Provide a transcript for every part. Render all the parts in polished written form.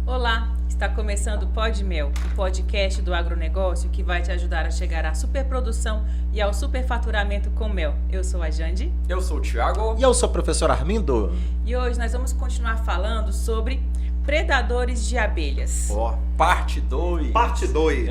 Olá, está começando o Pod Mel, o podcast do agronegócio que vai te ajudar a chegar à superprodução e ao superfaturamento com mel. Eu sou a Jandi. Eu sou o Thiago. E eu sou o professor Armindo. E hoje nós vamos continuar falando sobre predadores de abelhas. Parte 2. Parte 2.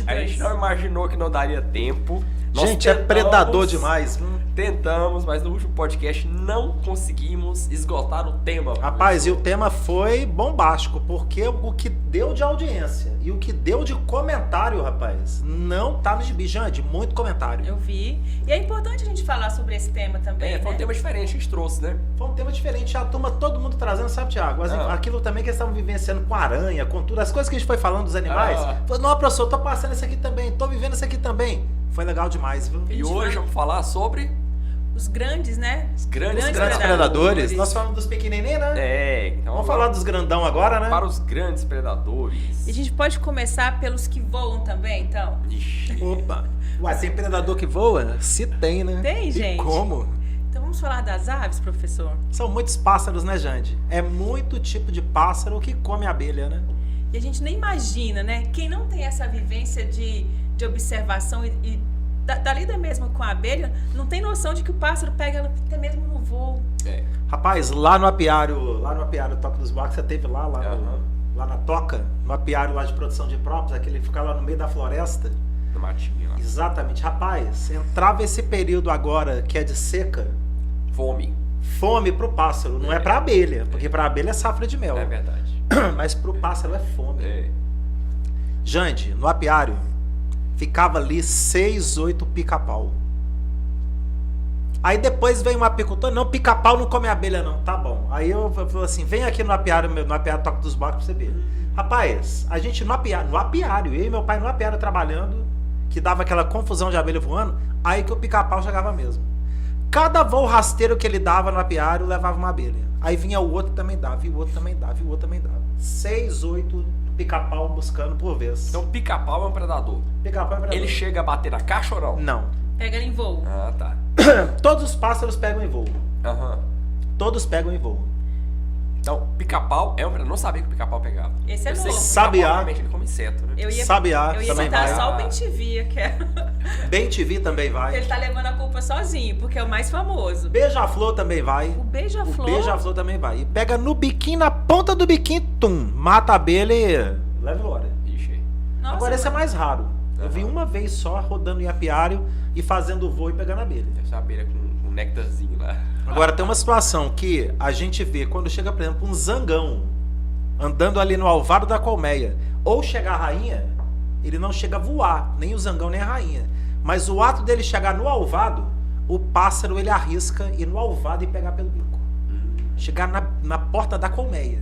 A gente não imaginou que não daria tempo. Gente, é predador demais. Tentamos, mas no último podcast não conseguimos esgotar o tema. Rapaz, e o tema foi bombástico, porque o que deu de audiência e o que deu de comentário, rapaz, não tá no gibi. Jande, muito comentário. Eu vi. E é importante a gente falar sobre esse tema também, foi um tema diferente que a gente trouxe, né? Foi um tema diferente. A turma, todo mundo trazendo, sabe, Thiago? Aquilo também que eles estavam vivenciando com aranha, com tudo. As coisas que a gente foi falando dos animais. Falou, não, professor, eu tô passando isso aqui também, tô vivendo isso aqui também. Foi legal demais, viu? E hoje vamos falar sobre... os grandes, né? Os grandes predadores. Nós falamos dos pequenininhos, né? Então vamos falar dos grandão agora, né? Para os grandes predadores. E a gente pode começar pelos que voam também, então? Ixi. Opa! Ué, tem predador que voa? Se tem, né? Tem, gente. E como? Então vamos falar das aves, professor? São muitos pássaros, né, Jande? É muito tipo de pássaro que come abelha, né? E a gente nem imagina, né? Quem não tem essa vivência de observação e da lida mesmo com a abelha, não tem noção de que o pássaro pega ela até mesmo no voo. Rapaz, lá no apiário Toca dos Barcos, você teve lá na Toca, no apiário lá de produção de próprios, aquele fica lá no meio da floresta. No matinho lá. Exatamente. Rapaz, entrava esse período agora que é de seca. Fome pro pássaro, não é pra abelha, porque pra abelha é safra de mel. É verdade. Mas pro pássaro é fome. Jande, no apiário, ficava ali 6, 8 pica-pau. Aí depois vem um apicultor, não, pica-pau não come abelha não, tá bom. Aí eu falo assim, vem aqui no apiário Toca dos Barcos pra você ver. Rapaz, a gente no apiário, eu e meu pai no apiário trabalhando, que dava aquela confusão de abelha voando, aí que o pica-pau chegava mesmo. Cada voo rasteiro que ele dava no apiário levava uma abelha. Aí vinha o outro também dava, e o outro também dava, e o outro também dava. 6, 8 pica-pau buscando por vez. Então pica-pau é um predador. Pica-pau é um predador. Ele chega a bater na caixa ou não? Não. Pega em voo. Ah, tá. Todos os pássaros pegam em voo. Todos pegam em voo. Então, pica-pau é um predador. Não sabia que o pica-pau pegava. Esse é novo. Sabiá. Obviamente ele come inseto, né? Sabiá eu ia também citar vai. só o Bem-te-vi, que é... Bem-te-vi também vai. Ele tá levando a culpa sozinho, porque é o mais famoso. Beija-flor também vai. O beija-flor? O beija-flor também vai. E pega no biquinho, na ponta do biquinho, tum, mata a abelha e leva embora. Ixi. Nossa, agora esse é mais raro. Eu vi uma vez só rodando em apiário e fazendo voo e pegando a abelha. Essa abelha com um néctarzinho lá. Agora tem uma situação que a gente vê quando chega, por exemplo, um zangão andando ali no alvaro da colmeia, ou chegar a rainha, ele não chega a voar, nem o zangão nem a rainha. Mas o ato dele chegar no alvado, o pássaro ele arrisca ir no alvado e pegar pelo bico. Chegar na porta da colmeia.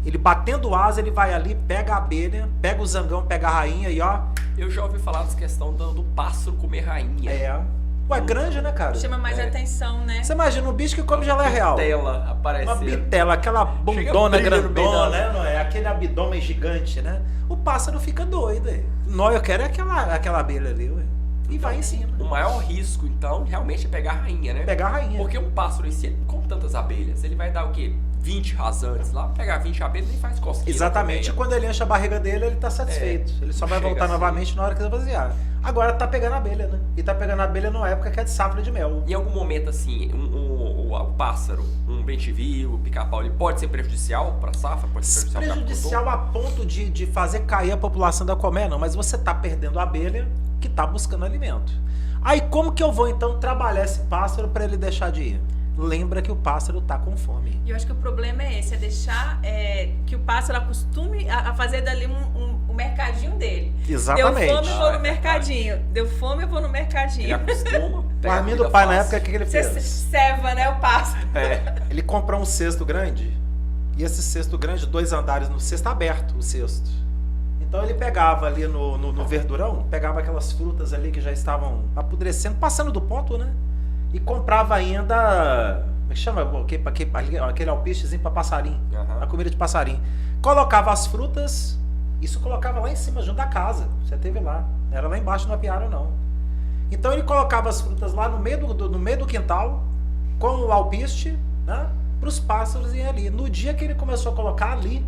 Ele batendo asa, ele vai ali, pega a abelha, pega o zangão, pega a rainha e ó... Eu já ouvi falar dessa questão do pássaro comer rainha. Ué, grande, né, cara? Chama mais atenção, né? Você imagina um bicho que come geleia real. Bitela aparecendo. Uma bitela, aquela bundona brilho no meio grandona, né? Não é? Aquele abdômen gigante, né? O pássaro fica doido, aí. Não, eu quero é aquela abelha ali, ué. E vai em cima. O maior risco, então, realmente é pegar a rainha, né? Pegar a rainha. Porque um pássaro em si, ele não come tantas abelhas. Ele vai dar o quê? 20 rasantes lá, pegar 20 abelhas e faz cosquinha. Exatamente. E quando ele enche a barriga dele, ele tá satisfeito. Ele só vai voltar assim novamente na hora que ele vaziar. Agora tá pegando abelha, né? E tá pegando abelha numa época que é de safra de mel. Em algum momento, assim, o pássaro, um bem-te-vi, o pica-pau, ele pode ser prejudicial pra safra? Pode ser prejudicial a ponto de fazer cair a população da colmeia, não. Mas você tá perdendo a abelha que tá buscando alimento. Aí como que eu vou, então, trabalhar esse pássaro pra ele deixar de ir? Lembra que o pássaro tá com fome. E eu acho que o problema é esse, é deixar que o pássaro acostume a fazer dali um mercadinho dele. Exatamente. Deu fome, eu vou no mercadinho. Deu fome, eu vou no mercadinho. Ele acostuma. O Armindo do pai, na época, o que ele fez? Você ceva, né, o pássaro. Ele comprou um cesto grande, e esse cesto grande, 2 andares no cesto aberto, o cesto. Então ele pegava ali no verdurão, pegava aquelas frutas ali que já estavam apodrecendo, passando do ponto, né? E comprava ainda, como é que chama? Aquele alpistezinho para passarinho, a comida de passarinho. Colocava as frutas, isso colocava lá em cima, junto da casa. Você teve lá, não era lá embaixo no apiário, não. Então ele colocava as frutas lá no meio do quintal, com o alpiste, né? Para os pássaros irem ali. No dia que ele começou a colocar ali,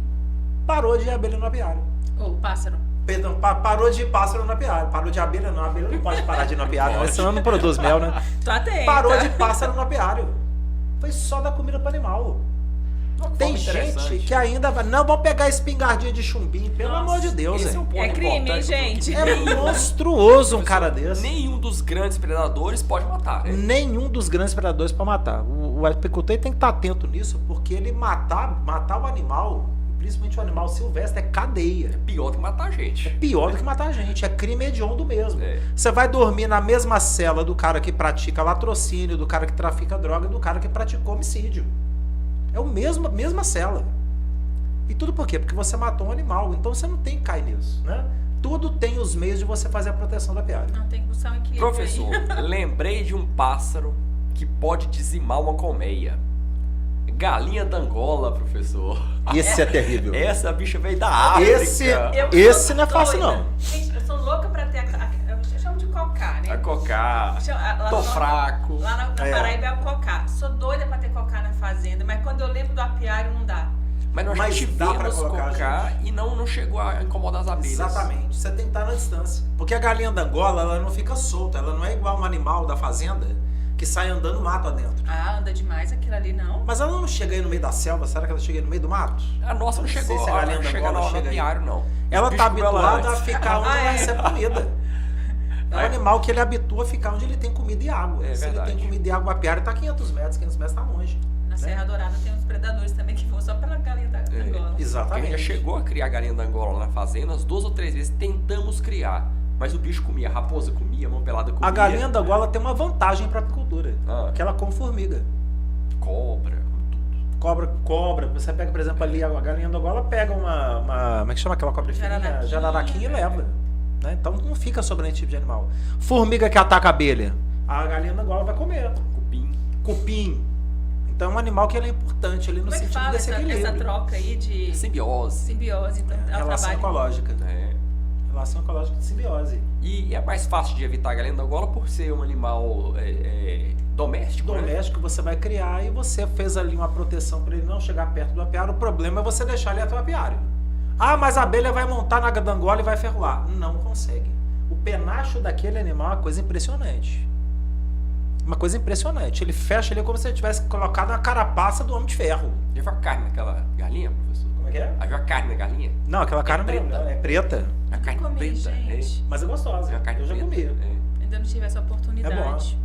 parou de abelha no apiário. Ô, pássaro. Perdão, parou de pássaro no apiário. Parou de abelha não. A abelha não pode parar de ir no apiário, né? Senão não produz mel, né? Tô atenta. Parou de pássaro no apiário. Foi só dar comida para animal. Tem gente que ainda vai. Não, vamos pegar espingardinha de chumbinho, pelo amor de Deus, esse é um ponto É crime, hein, importante, gente? porque É monstruoso um cara desse. nenhum dos grandes predadores pode matar, né? Nenhum dos grandes predadores para matar. O apicultor tem que estar atento nisso, porque ele matar o animal, principalmente o animal silvestre, é cadeia. É pior do que matar a gente. É pior do que matar a gente, é crime hediondo mesmo. É. Você vai dormir na mesma cela do cara que pratica latrocínio, do cara que trafica droga e do cara que praticou homicídio. É a mesma cela. E tudo por quê? Porque você matou um animal, então você não tem que cair nisso, né? Tudo tem os meios de você fazer a proteção da apiário. Não, tem que buscar um equilíbrio. Professor, lembrei de um pássaro que pode dizimar uma colmeia. Galinha d'Angola, professor. Esse é terrível. Essa bicha veio da África. Esse não é fácil, doida. não. Gente, eu sou louca pra ter eu chamo de cocá, né? A cocá. Tô fraco. Lá na Paraíba é o cocá. Sou doida pra ter cocá na fazenda, mas quando eu lembro do apiário não dá. Mas nós Mas já dá pra tivemos colocar, cocá gente. e não chegou a incomodar as abelhas. Exatamente. Você tem que estar na distância. Porque a galinha d'Angola, ela não fica solta. Ela não é igual um animal da fazenda que sai andando mato adentro. Ah, anda demais aquilo ali, não? Mas ela não chega aí no meio da selva. Será que ela chega aí no meio do mato? A nossa não Não sei chegou, se a galinha não d'Angola chega no chega aí. apiário, não. Ela Os tá bichos comem ela habituada a antes. ficar onde vai ser comida. É um É. animal que ele habitua a ficar onde ele tem comida e água. É Se verdade. ele tem comida e água, o apiário tá 500 metros tá longe. Na Serra Dourada tem uns predadores também que vão só pela galinha da Angola. Porque a gente Exatamente. já chegou a criar galinha d'Angola na fazenda, umas 2 ou 3 vezes tentamos criar. Mas o bicho comia, a raposa comia, a mão pelada comia. A galinha d'Angola tem uma vantagem para apicultura, Ah. que ela come formiga. Cobra, tudo. Cobra. Você pega, por exemplo, ali a galinha d'Angola pega uma como é que chama aquela cobra fininha? Jararaquinha e leva. Né? Então não fica sobrando esse tipo de animal. Formiga que ataca a abelha, a galinha d'Angola vai comer. Cupim. Então é um animal que ele é importante ali no Como é que sentido fala desse essa equilíbrio. troca aí de Simbiose. simbiose? Então, ela Relação trabalha. ecológica. É. Relação ecológica de simbiose. E é mais fácil de evitar a galinha d'Angola por ser um animal doméstico. Né? Doméstico você vai criar e você fez ali uma proteção para ele não chegar perto do apiário. O problema é você deixar ele até o apiário. Ah, mas a abelha vai montar na d'Angola e vai ferroar. Não consegue. O penacho daquele animal é uma coisa impressionante. Uma coisa impressionante. Ele fecha ali como se ele tivesse colocado a carapaça do Homem de Ferro. Já viu a carne naquela galinha, professor? Como é que é? Já viu a carne na galinha? Não, aquela carne preta. é preta, A carne comi, preta. gente. mas é gostosa. É a carne Eu já preta. comi. É. Ainda não tive essa oportunidade.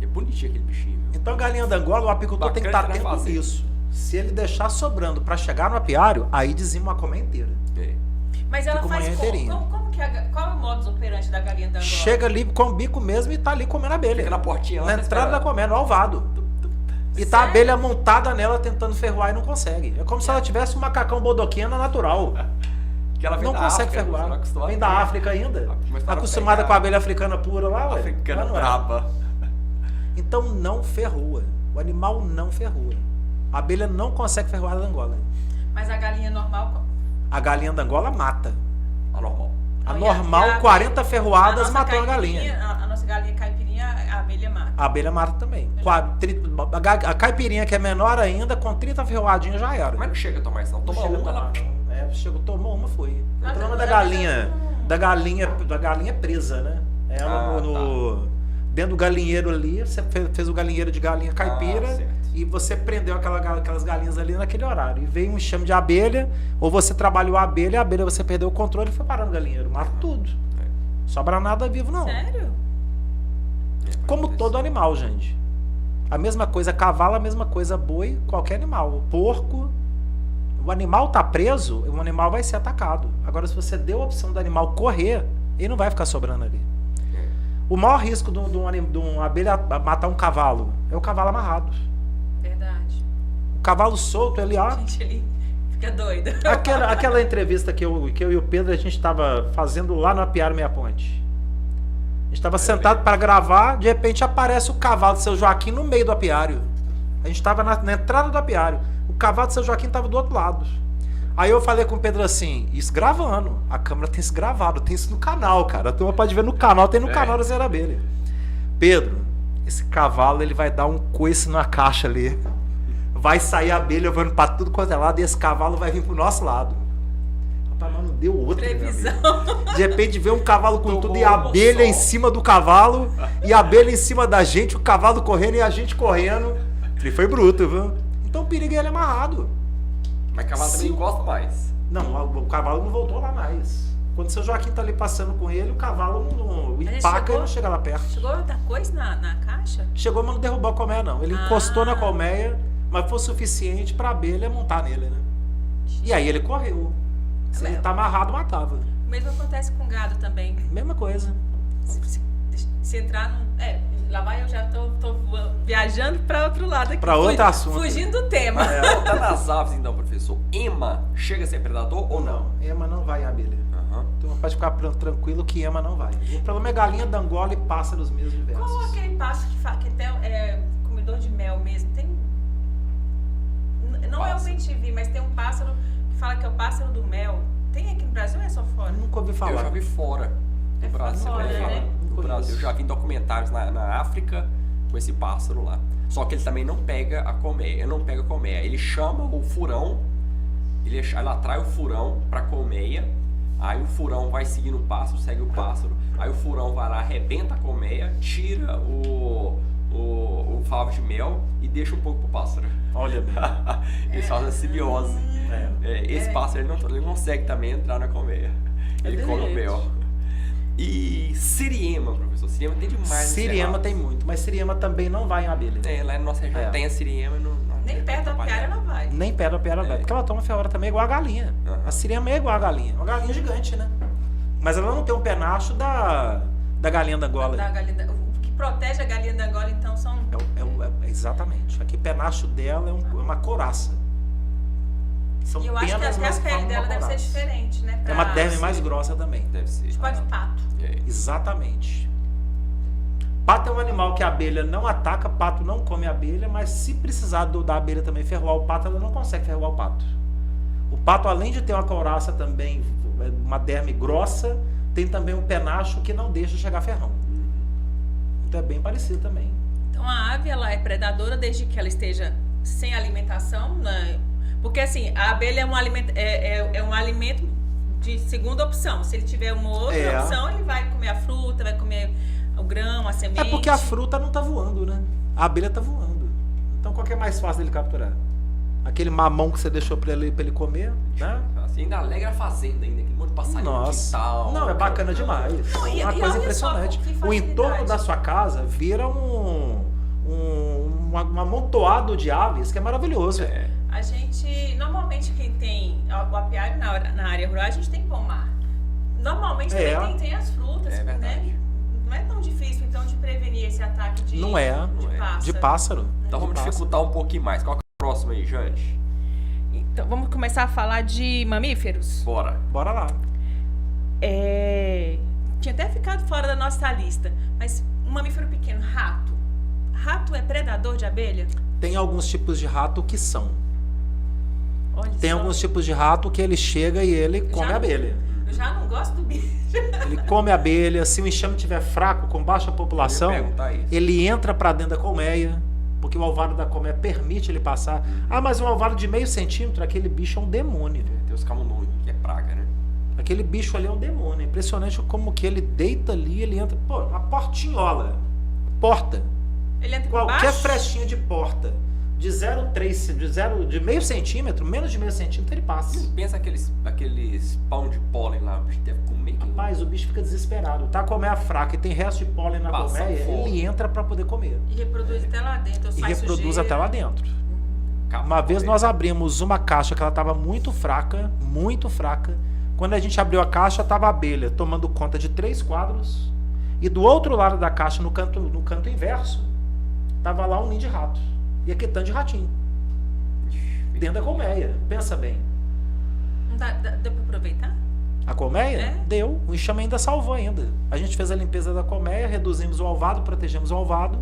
É bonitinho aquele bichinho. Viu? Então, galinha d'Angola, o apicultor tem que Bacana estar na atento fazenda. nisso. Se ele deixar sobrando para chegar no apiário, aí dizima uma colmeia inteira. É. Mas ela Fica faz manhã como? inteirinha. Qual é o modus operandi da galinha da Angola? Chega ali com o bico mesmo e tá ali comendo a abelha. Fica na portinha lá. Na tá entrada da esperando. comendo, no alvado. E tá a Sério? abelha montada nela tentando ferroar e não consegue. É como se ela tivesse um macacão bodoquena natural. Que ela vem Não da consegue África, ferroar. não acostumada Vem a da pegar. África ainda. Começaram a Acostumada pegar. com a abelha africana pura lá, ué. Africana Mas não é. braba. Então não ferroa. O animal não ferroa. A abelha não consegue ferroar da Angola. Mas a galinha normal... A galinha da Angola mata. Anormal. A Não, normal, 40 ferroadas matou a galinha. A nossa galinha caipirinha, a abelha mata. A abelha mata também. A caipirinha, que é menor ainda, com 30 ferroadinhas já era. Mas não chega a tomar isso, não. Não Toma chega a uma, tomar, ela... não. É, chegou, tomou uma, foi. O Mas problema agora da galinha é presa, né? Ela dentro do galinheiro ali, você fez o galinheiro de galinha caipira certo. e você prendeu aquelas galinhas ali naquele horário. E veio um enxame de abelha, ou você trabalhou a abelha você perdeu o controle e foi parar no galinheiro. Mata tudo. Sobra nada vivo, não. Sério? Como todo animal, gente. A mesma coisa cavalo, a mesma coisa boi, qualquer animal. Porco. O animal tá preso, o animal vai ser atacado. Agora, se você deu a opção do animal correr, ele não vai ficar sobrando ali. O maior risco de uma abelha matar um cavalo é o cavalo amarrado. Verdade. O cavalo solto, ele ó. Gente, ele fica doido. Aquela entrevista que eu e o Pedro, a gente estava fazendo lá no apiário Meia Ponte. A gente estava sentado para gravar, de repente aparece o cavalo do seu Joaquim no meio do apiário. A gente estava na entrada do apiário. O cavalo do seu Joaquim estava do outro lado. Aí eu falei com o Pedro assim, isso gravando. A câmera tem isso gravado, tem isso no canal, cara. A turma pode ver no canal, tem no canal da Zé Abelha. Pedro, esse cavalo ele vai dar um coice na caixa ali. vai sair a abelha voando pra tudo quanto é lado e esse cavalo vai vir pro nosso lado. Rapaz, mas não deu outra. Previsão. De repente vê um cavalo com Tomou tudo e a o abelha sol. em cima do cavalo e a abelha em cima da gente, o cavalo correndo e a gente correndo. Falei, foi bruto, viu? Então o perigo é ele amarrado. Mas cavalo também Sim. não gosta mais. Não, o cavalo não voltou lá mais. Quando o seu Joaquim tá ali passando com ele, o cavalo o Mas ele empaca e chegou? não chega lá perto. Chegou outra coisa na caixa? Chegou, mas não derrubou a colmeia, não. Ele encostou na colmeia, mas foi o suficiente pra abelha montar nele, né? E aí ele correu. Se ele tá amarrado, matava. O mesmo acontece com gado também. Mesma coisa. Se entrar num... lá vai eu já tô viajando pra outro lado aqui. Pra outro assunto. Fugindo do tema. Voltando às aves, então, professor. Ema chega a ser predador ou não? Ema não vai em abelha. Aham. Então pode ficar tranquilo que ema não vai. O problema é galinha d'Angola e pássaros mesmo diversos. Qual aquele pássaro que tem comedor de mel mesmo? Tem... Não é o Pássaro. bem-te-vi, mas tem um pássaro que fala que é o pássaro do mel. Tem aqui no Brasil ou é só fora? Eu nunca ouvi falar. Eu já vi fora do É Brasil. fora, né? Do Brasil. Eu já vi documentários na África com esse pássaro lá. Só que ele também não pega a colmeia. Ele não pega a colmeia. Ele chama o furão, ele atrai o furão pra colmeia. Aí o furão vai seguindo o pássaro, segue o pássaro. Aí o furão vai lá, arrebenta a colmeia, tira o favo de mel e deixa um pouco pro pássaro. Olha bem. Eles fazem a simbiose. Esse pássaro ele não consegue também entrar na colmeia. Ele come o mel. E siriema, professor. Siriema tem demais. no Siriema Cerrado. tem muito, mas siriema também não vai em abelha. Lá na nossa região tem a siriema. Nem perto da piara ela vai. Nem perto da piara vai, porque ela toma ferrora também igual a galinha. Aham. A siriema é igual a galinha. Uma galinha gigante, né? Mas ela não tem um penacho da galinha d'Angola. O que protege a galinha da Angola, então, são... Exatamente. Aqui o penacho dela é uma couraça. São E eu acho que penas, até a mas pele formam dela uma deve ser couraça. diferente, né? É uma derme Sim. mais grossa também. Deve ser. Tipo a de pato. Exatamente. Pato é um animal que a abelha não ataca, pato não come abelha, mas se precisar da abelha também ferroar o pato, ela não consegue ferroar o pato. O pato, além de ter uma couraça também, uma derme grossa, tem também um penacho que não deixa chegar ferrão. Então é bem parecido também. Então a ave, ela é predadora desde que ela esteja sem alimentação, né? Porque assim, a abelha é um alimento de segunda opção. Se ele tiver uma outra opção, ele vai comer a fruta, vai comer o grão, a semente. É porque a fruta não tá voando, né? A abelha tá voando. Então qual que é mais fácil dele capturar? Aquele mamão que você deixou pra ele comer, né? Assim, ainda alegra a fazenda, ainda aquele monte de passarinho no Nossa, quintal. não, é bacana demais. Não, É e uma olha coisa só impressionante. que O entorno facilidade. da sua casa vira um amontoado de aves que é maravilhoso. A gente, normalmente quem tem o apiário na área rural, a gente tem pomar. Normalmente também tem as frutas, É verdade. né? Não é tão difícil, então, de prevenir esse ataque de Não é. pássaro. De pássaro. Então vamos De pássaro. dificultar um pouquinho mais. Qual que é o próximo aí, Jante? Então, vamos começar a falar de mamíferos? Bora. Bora lá. Tinha até ficado fora da nossa lista, mas um mamífero pequeno, rato. Rato é predador de abelha? Tem alguns tipos de rato que são. Olha Tem só. alguns tipos de rato que ele chega e ele come Já- a abelha. Eu já não gosto do bicho. Ele come a abelha. Se o enxame estiver fraco, com baixa população, Eu ia perguntar isso. ele entra pra dentro da colmeia, porque o alvaro da colmeia permite ele passar. Ah, mas um alvaro de meio centímetro, aquele bicho é um demônio. Tem os camundongos, que é praga, né? Aquele bicho ali é um demônio. É impressionante como que ele deita ali, ele entra. Pô, uma portinhola. Porta. Ele entra por Qualquer baixo? frechinha de porta. De 0,3, de meio centímetro, menos de meio centímetro, ele passa. Pensa aqueles pão de pólen lá, o bicho deve comer. Rapaz, o bicho fica desesperado. Tá a colmeia fraca e tem resto de pólen na Passa colmeia, fome. ele entra pra poder comer. E reproduz até lá dentro. E sai reproduz sujeira. até lá dentro. Uma vez nós abrimos uma caixa que ela estava muito fraca, muito fraca. Quando a gente abriu a caixa, estava a abelha tomando conta de 3 quadros. E do outro lado da caixa, no canto inverso, estava lá um ninho de rato. E aqui tanto de ratinho. Dentro da colmeia. Pensa bem. Não deu pra aproveitar? A colmeia? É? Deu. O enxame ainda salvou ainda. A gente fez a limpeza da colmeia, reduzimos o alvado, protegemos o alvado.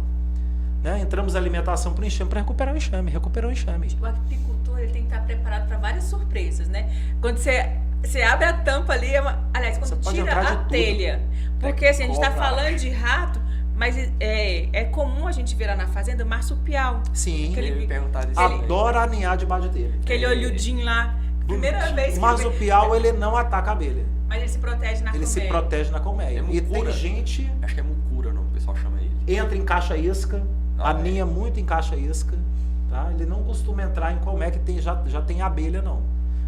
Né? Entramos a alimentação para o enxame, para recuperar o enxame. Recuperou o enxame. O apicultor, ele tem que estar preparado para várias surpresas, né? Quando você abre a tampa ali, aliás, Você quando pode tira entrar de a tudo. telha. Porque assim, a gente está Cobra. falando de rato, Mas é comum a gente ver lá na fazenda marsupial. Sim. Aquele- Ele me perguntaram isso. Adora aninhar debaixo dele. Aquele olhudinho lá. Primeira vez O que eu vi. marsupial, ele não ataca a abelha. Mas ele se protege na Ele se colmeia. protege na colmeia. É E tem mucura. gente... Acho que é mucura, não, o pessoal chama ele. entra em caixa isca, aninha muito em caixa isca, tá? Ele não costuma entrar em colmeia que já tem abelha, não.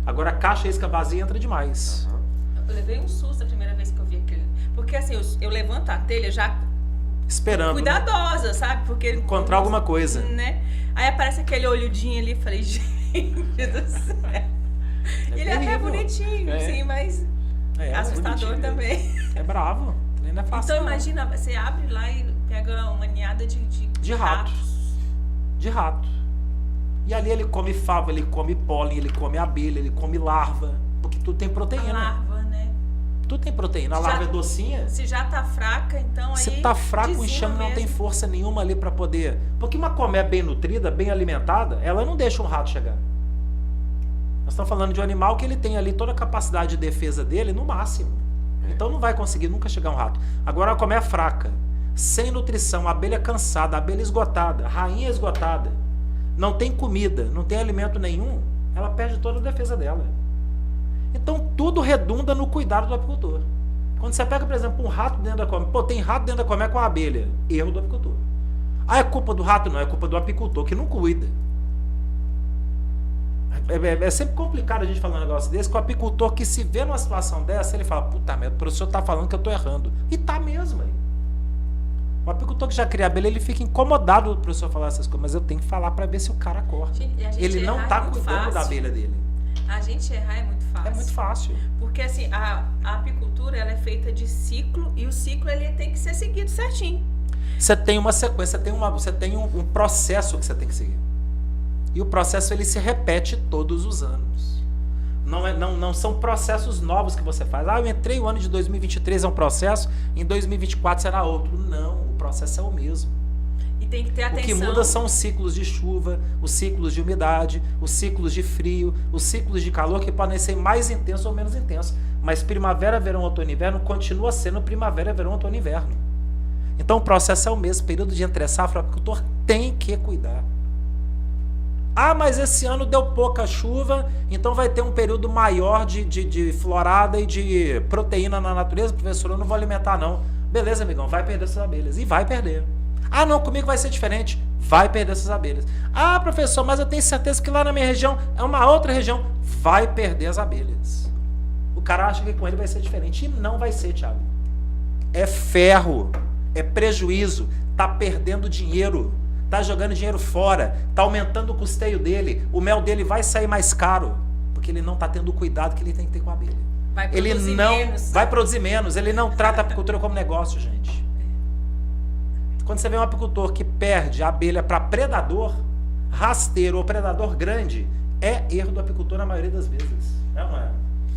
Agora, a caixa isca vazia entra demais. Aham. Eu levei um susto a primeira vez que eu vi aquele. Porque assim, eu levanto a telha já Esperando, né? cuidadosa, sabe? Porque Encontrar alguma coisa. Né? Aí aparece aquele olhudinho ali, falei, gente do céu. E ele é até terrível. bonitinho, É. sim, mas É assustador bonitinho, também. É bravo. Não é fácil. Então não. imagina, você abre lá e pega uma ninhada de ratos. ratos. De rato. E ali ele come fava, ele come pólen, ele come abelha, ele come larva. Porque tudo tem A proteína. larva, né? Tudo tem proteína. A Já- larva é docinha. Se já tá fraca, então aí. Se tá fraco, o dizima enxame não tem mesmo. força nenhuma ali pra poder. Porque uma colmeia bem nutrida, bem alimentada, ela não deixa um rato chegar. Nós estamos falando de um animal que ele tem ali toda a capacidade de defesa dele no máximo. Então não vai conseguir nunca chegar um rato. Agora a colmeia fraca, sem nutrição, abelha cansada, abelha esgotada, rainha esgotada, não tem comida, não tem alimento nenhum, ela perde toda a defesa dela. Então tudo redunda no cuidado do apicultor. Quando você pega, por exemplo, um rato dentro da colmeia, pô, tem rato dentro da colmeia com a abelha, erro do apicultor. Ah, é culpa do rato? Não, é culpa do apicultor que não cuida. É sempre complicado a gente falar um negócio desse, que o apicultor que se vê numa situação dessa, ele fala, puta merda, o professor tá falando que eu tô errando. E tá mesmo aí. O apicultor que já cria abelha, ele fica incomodado do professor falar essas coisas, mas eu tenho que falar pra ver se o cara acorda. Gente, a gente Ele não errar tá é muito cuidando da fácil. abelha dele. A gente errar é muito fácil. É muito fácil. Porque assim, a apicultura ela é feita de ciclo e o ciclo ele tem que ser seguido certinho. Você tem uma sequência, você tem um processo que você tem que seguir. E o processo ele se repete todos os anos. Não são processos novos que você faz. Ah, eu entrei o ano de 2023 é um processo, em 2024 será outro. Não, o processo é o mesmo. E tem que ter O atenção. que muda são os ciclos de chuva, os ciclos de umidade, os ciclos de frio, os ciclos de calor que podem ser mais intensos ou menos intensos. Mas primavera, verão, outono e inverno continua sendo primavera, verão, outono e inverno. Então o processo é o mesmo. Período de entre safra, o agricultor tem que cuidar. Ah, mas esse ano deu pouca chuva, então vai ter um período maior de florada e de proteína na natureza. Professor, eu não vou alimentar não. Beleza, amigão, vai perder essas abelhas. E vai perder. Ah, não, comigo vai ser diferente. Vai perder essas abelhas. Ah, professor, mas eu tenho certeza que lá na minha região é uma outra região. Vai perder as abelhas. O cara acha que com ele vai ser diferente. E não vai ser, Thiago. É ferro. É prejuízo. Tá perdendo dinheiro. Tá jogando dinheiro fora. Tá aumentando o custeio dele. O mel dele vai sair mais caro. Porque ele não tá tendo o cuidado que ele tem que ter com a abelha. Vai Ele produzir não menos. vai produzir menos. Ele não trata a apicultura como negócio, gente. Quando você vê um apicultor que perde a abelha para predador, rasteiro ou predador grande, é erro do apicultor na maioria das vezes. Não é?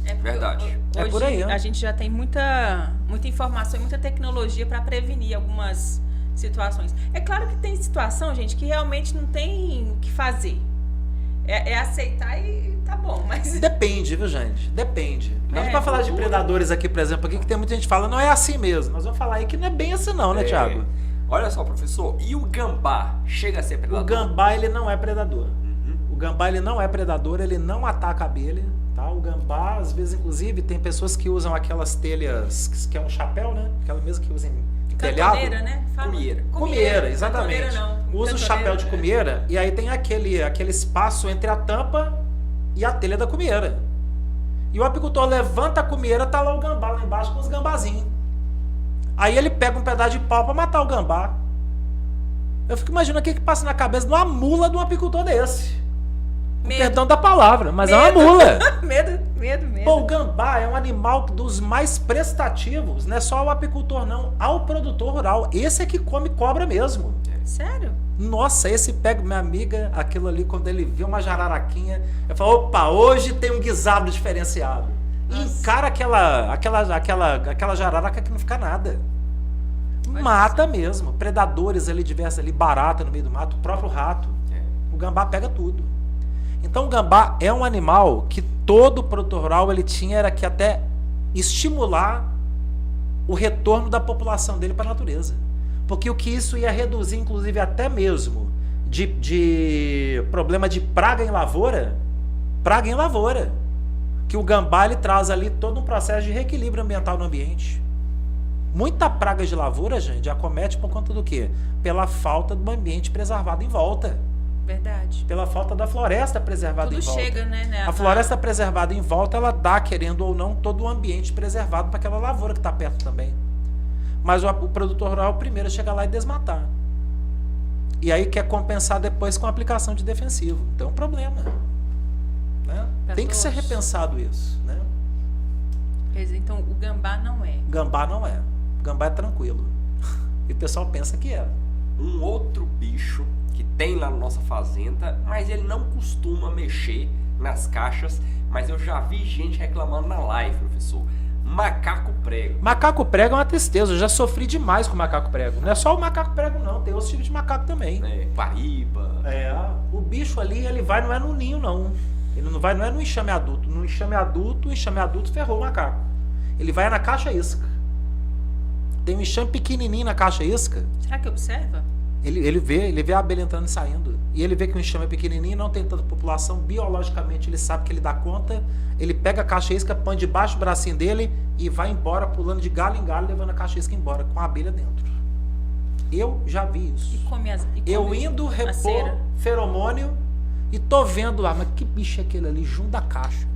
É porque Verdade. Hoje É por aí, né? a gente já tem muita informação e muita tecnologia para prevenir algumas situações. É claro que tem situação, gente, que realmente não tem o que fazer. É aceitar e tá bom, mas... Depende, viu, gente? Depende. Nós não vamos falar de tudo. predadores aqui, por exemplo, aqui que tem muita gente que fala, não é assim mesmo. Nós vamos falar aí que não é bem assim não, né, Thiago? Olha só, professor, e o gambá chega a ser predador? O gambá, ele não é predador. Uhum. O gambá, ele não é predador, ele não ataca a abelha, tá? O gambá, às vezes, inclusive, tem pessoas que usam aquelas telhas, que é um chapéu, né? Aquela mesma que usam em telhado. Cantoneira, né? Fala. Cumieira. Cumieira, exatamente. Cantoneira não. Usa o Cantoneira, chapéu de cumieira e aí tem aquele espaço entre a tampa e a telha da cumieira. E o apicultor levanta a cumieira, tá lá o gambá lá embaixo com os gambazinhos. Aí ele pega um pedaço de pau pra matar o gambá. Eu fico imaginando o que passa na cabeça de uma mula de um apicultor desse. Com Medo. perdão da palavra, mas é Medo. uma mula. medo. Pô, o gambá é um animal dos mais prestativos, não é só o apicultor não, ao produtor rural. Esse é que come cobra mesmo. Sério? Nossa, esse pega, minha amiga, aquilo ali, quando ele vê uma jararaquinha, eu falo, opa, hoje tem um guisado diferenciado. E Nossa. encara aquela jararaca que não fica nada. Olha Mata mesmo. Predadores ali diversos, ali, barata no meio do mato, o próprio rato. O gambá pega tudo. Então o gambá é um animal que todo produtor rural ele tinha era que até estimular o retorno da população dele para a natureza. Porque o que isso ia reduzir, inclusive, até mesmo de problema de praga em lavoura, que o gambá ele traz ali todo um processo de reequilíbrio ambiental no ambiente. Muita praga de lavoura, gente, acomete por conta do quê? Pela falta do ambiente preservado em volta. Verdade. Pela falta da floresta preservada em volta. Tudo chega, né? A floresta preservada em volta, ela dá, querendo ou não, todo o ambiente preservado para aquela lavoura que está perto também. Mas o produtor rural primeiro chega lá e desmatar. E aí quer compensar depois com a aplicação de defensivo. Então é um problema. Né? Tem que ser repensado isso. Né? Quer dizer, então o gambá não é. Gambá não é. Gambá é tranquilo. E o pessoal pensa que é. Um outro bicho que tem lá na nossa fazenda, mas ele não costuma mexer nas caixas, mas eu já vi gente reclamando na live, professor. Macaco prego. Macaco prego é uma tristeza, eu já sofri demais com macaco prego. Não é só o macaco prego não, tem outros tipos de macaco também. Guariba. O bicho ali, ele vai, não é no ninho não. Ele não vai, não é no enxame adulto. No enxame adulto ferrou o macaco. Ele vai na caixa isca. Tem um enxame pequenininho na caixa isca. Será que observa? Ele vê a abelha entrando e saindo. E ele vê que o enxame é pequenininho, não tem tanta população. Biologicamente ele sabe que ele dá conta. Ele pega a caixa isca, põe debaixo do bracinho dele e vai embora, pulando de galho em galho, levando a caixa isca embora, com a abelha dentro. Eu já vi isso. Eu indo repor feromônio e tô vendo lá, mas que bicho é aquele ali, junto da caixa.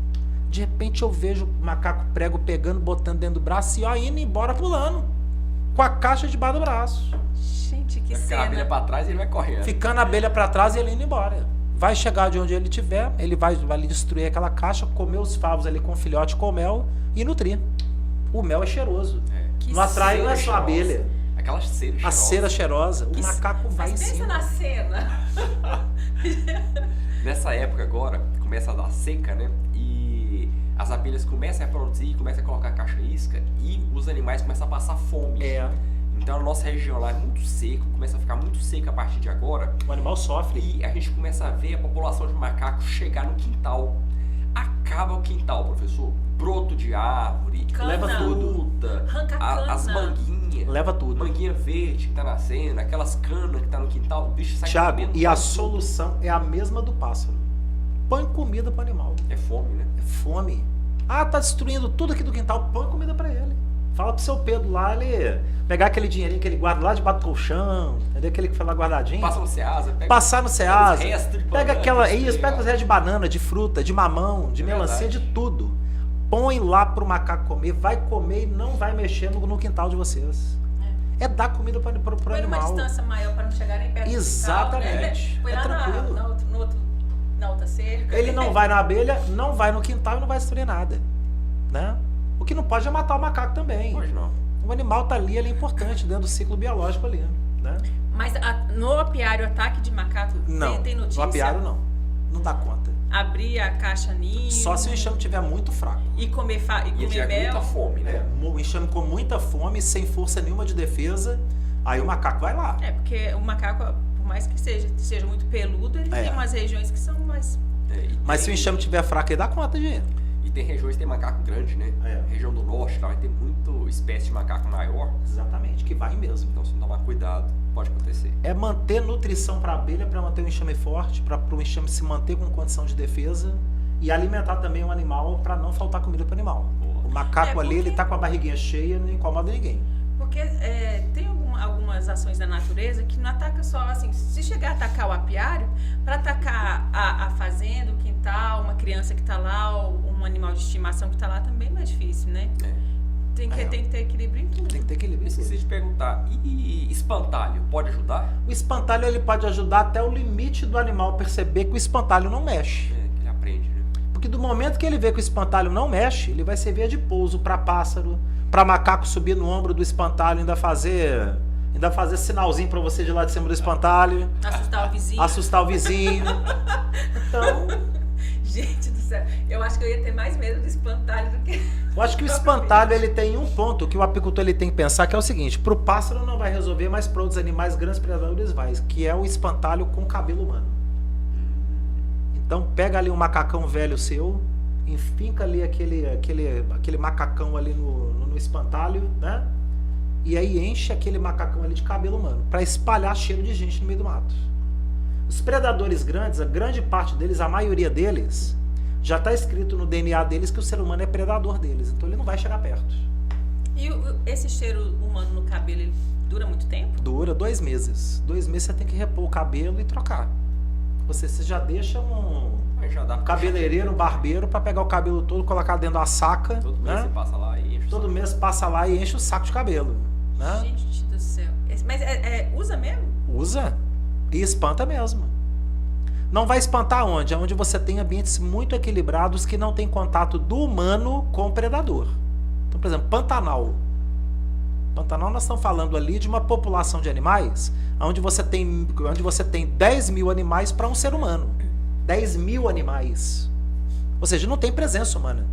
De repente eu vejo o macaco prego pegando, botando dentro do braço e ó, indo embora pulando. Com a caixa debaixo do braço. Gente, que cena. A abelha pra trás e ele vai correndo. Ficando a abelha pra trás e ele indo embora. Vai chegar de onde ele estiver, ele vai ali destruir aquela caixa, comer os favos ali com filhote com mel e nutrir. O mel é cheiroso. Não atrai, não é só a abelha. Aquela cera cheirosa. A cera cheirosa. O macaco vai em Pensa cima. na cena. Nessa época agora, começa a dar seca, né? E as abelhas começam a reproduzir, começam a colocar caixa isca e os animais começam a passar fome. Então a nossa região lá é muito seca, começa a ficar muito seca a partir de agora. O animal sofre. E a gente começa a ver a população de macacos chegar no quintal. Acaba o quintal, professor. Broto de árvore, leva tudo. Arranca cana. As manguinhas. Leva tudo. Manguinha verde que tá nascendo, aquelas canas que tá no quintal, o bicho sai Thiago, comendo. e a solução é a mesma do pássaro. Põe comida pro animal. É fome, né? É fome. Ah, tá destruindo tudo aqui do quintal, põe comida pra ele. Fala pro seu Pedro lá, ele pegar aquele dinheirinho que ele guarda lá debaixo do colchão, entendeu? Aquele que foi lá guardadinho. Passa no Ceasa, Passar no Ceasa. Pega aquela, isso, pega os restos de banana, de fruta, de mamão, de melancia, de tudo. Põe lá pro macaco comer, vai comer e não vai mexer no quintal de vocês. É dar comida pro animal. Põe numa distância maior para não chegar nem perto Exatamente. do quintal, né? Põe lá tranquilo. na outra cerca. Ele não vai na abelha, não vai no quintal e não vai destruir nada. Né? O que não pode é matar o macaco também. Pode não. O animal tá ali, ele é importante dentro do ciclo biológico ali. Né? Mas no apiário, ataque de macaco, não, tem notícia? No apiário não. Não dá conta. Abrir a caixa ninho. Só se o enxame estiver muito fraco. E comer mel. Muita fome, né? O enxame com muita fome, sem força nenhuma de defesa, aí o macaco vai lá. Porque o macaco, por mais que seja muito peludo, ele tem umas regiões que são mais... Mas se o enxame estiver fraco, ele dá conta de ir. E tem regiões que tem macaco grande, né? Região do norte, lá vai ter muita espécie de macaco maior. Exatamente, que vai mesmo. Então, se não tomar cuidado, pode acontecer. É manter nutrição para a abelha, para manter o enxame forte, para o enxame se manter com condição de defesa e alimentar também o animal para não faltar comida para o animal. O macaco ali, ele tá com a barriguinha cheia, não incomoda ninguém. Porque tem algumas ações da natureza que não ataca só, assim, se chegar a atacar o apiário, para atacar a fazenda, o quintal, uma criança que está lá, ou um animal de estimação que está lá, também não é difícil, né? Tem que ter equilíbrio em tudo. Tem que ter equilíbrio. Esqueci de perguntar, e espantalho, pode ajudar? O espantalho, ele pode ajudar até o limite do animal perceber que o espantalho não mexe. Que ele aprende, né? Porque do momento que ele vê que o espantalho não mexe, ele vai servir de pouso para pássaro, para macaco subir no ombro do espantalho, ainda fazer sinalzinho para você de lá de cima do espantalho. Assustar o vizinho. Então... Gente do céu, eu acho que eu ia ter mais medo do espantalho do que... Eu acho que o espantalho, ele tem um ponto que o apicultor ele tem que pensar, que é o seguinte: pro pássaro não vai resolver, mas para outros animais grandes predadores vai, que é o espantalho com cabelo humano. Então pega ali um macacão velho seu, enfinca ali aquele macacão ali no espantalho, né? e aí enche aquele macacão ali de cabelo humano, para espalhar cheiro de gente no meio do mato. Os predadores grandes, a grande parte deles, a maioria deles, já está escrito no DNA deles que o ser humano é predador deles, então ele não vai chegar perto. E esse cheiro humano no cabelo, ele dura muito tempo? Dura 2 meses. 2 meses você tem que repor o cabelo e trocar. Você já deixa um cabeleireiro, um barbeiro para pegar o cabelo todo, colocar dentro da saca. Todo mês você passa lá e enche. Todo mês passa lá e enche o saco de cabelo. Né? Gente do céu. Mas usa mesmo? Usa. E espanta mesmo. Não vai espantar onde? Onde você tem ambientes muito equilibrados que não tem contato do humano com o predador. Então, por exemplo, Pantanal. Pantanal nós estamos falando ali de uma população de animais onde você tem 10 mil animais para um ser humano. 10 mil animais. Ou seja, não tem presença humana.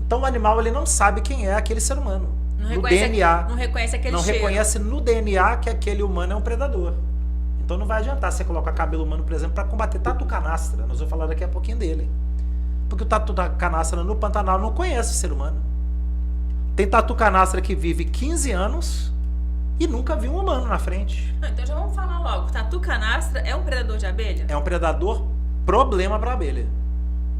Então o animal ele não sabe quem é aquele ser humano. No DNA. Não reconhece aquele cheiro. Não reconhece no DNA que aquele humano é um predador. Então não vai adiantar você colocar cabelo humano, por exemplo, para combater tatu canastra. Nós vamos falar daqui a pouquinho dele. Porque o tatu canastra no Pantanal não conhece o ser humano. Tem tatu canastra que vive 15 anos e nunca viu um humano na frente. Então já vamos falar logo. Tatu canastra é um predador de abelha? É um predador problema para a abelha.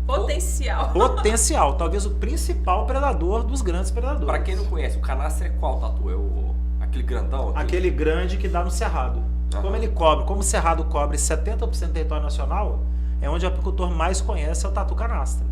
Potencial. Potencial. Talvez o principal predador dos grandes predadores. Para quem não conhece, o canastra é qual tatu? É aquele grandão? Aquele grande que dá no cerrado. Como ele cobre, como o cerrado cobre 70% do território nacional, é onde o apicultor mais conhece é o tatu canastra.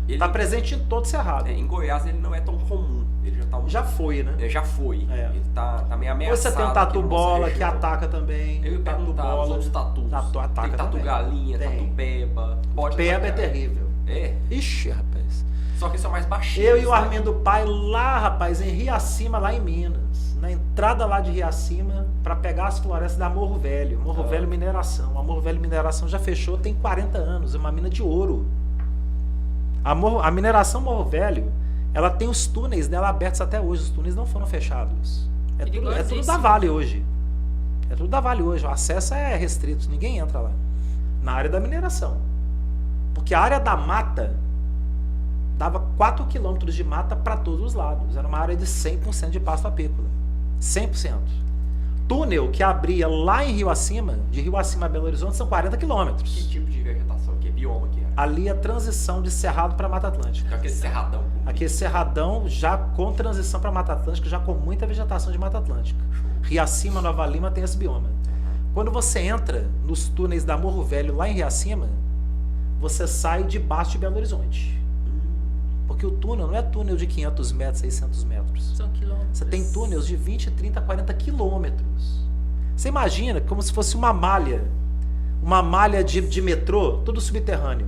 Está presente em todo o cerrado. Em Goiás ele não é tão comum. Ele já foi, né? Já foi. É. Ele tá meio ameaçado. Você tem um tatu bola que ataca também. Eu tatu bola. Os outros tatus. Ataca tem tatu também. Galinha, tatu peba. Peba é terrível. É? Ixi, rapaz. Só que são mais baixinhos. Eu e o Armindo Pai lá, rapaz, em Riacima, lá em Minas. Na entrada lá de Riacima, para pegar as florestas da Morro Velho. Morro Velho Mineração. A Morro Velho Mineração já fechou, tem 40 anos. É uma mina de ouro. A mineração Morro Velho, ela tem os túneis dela abertos até hoje. Os túneis não foram fechados. É tudo da Vale hoje. É tudo da Vale hoje. O acesso é restrito. Ninguém entra lá. Na área da mineração. Porque a área da mata dava 4 quilômetros de mata para todos os lados. Era uma área de 100% de pasto apícola. 100%. Túnel que abria lá em Rio Acima, de Rio Acima a Belo Horizonte, são 40 quilômetros. Que tipo de vegetação? Que bioma que era? Ali a transição de cerrado para Mata Atlântica. Aquele cerradão. Aquele cerradão já com transição para Mata Atlântica, já com muita vegetação de Mata Atlântica. Riacima, Nova Lima tem esse bioma. Quando você entra nos túneis da Morro Velho, lá em Riacima, você sai debaixo de Belo Horizonte. Porque o túnel não é túnel de 500 metros, 600 metros. São quilômetros. Você tem túneis de 20, 30, 40 quilômetros. Você imagina como se fosse uma malha de metrô, tudo subterrâneo.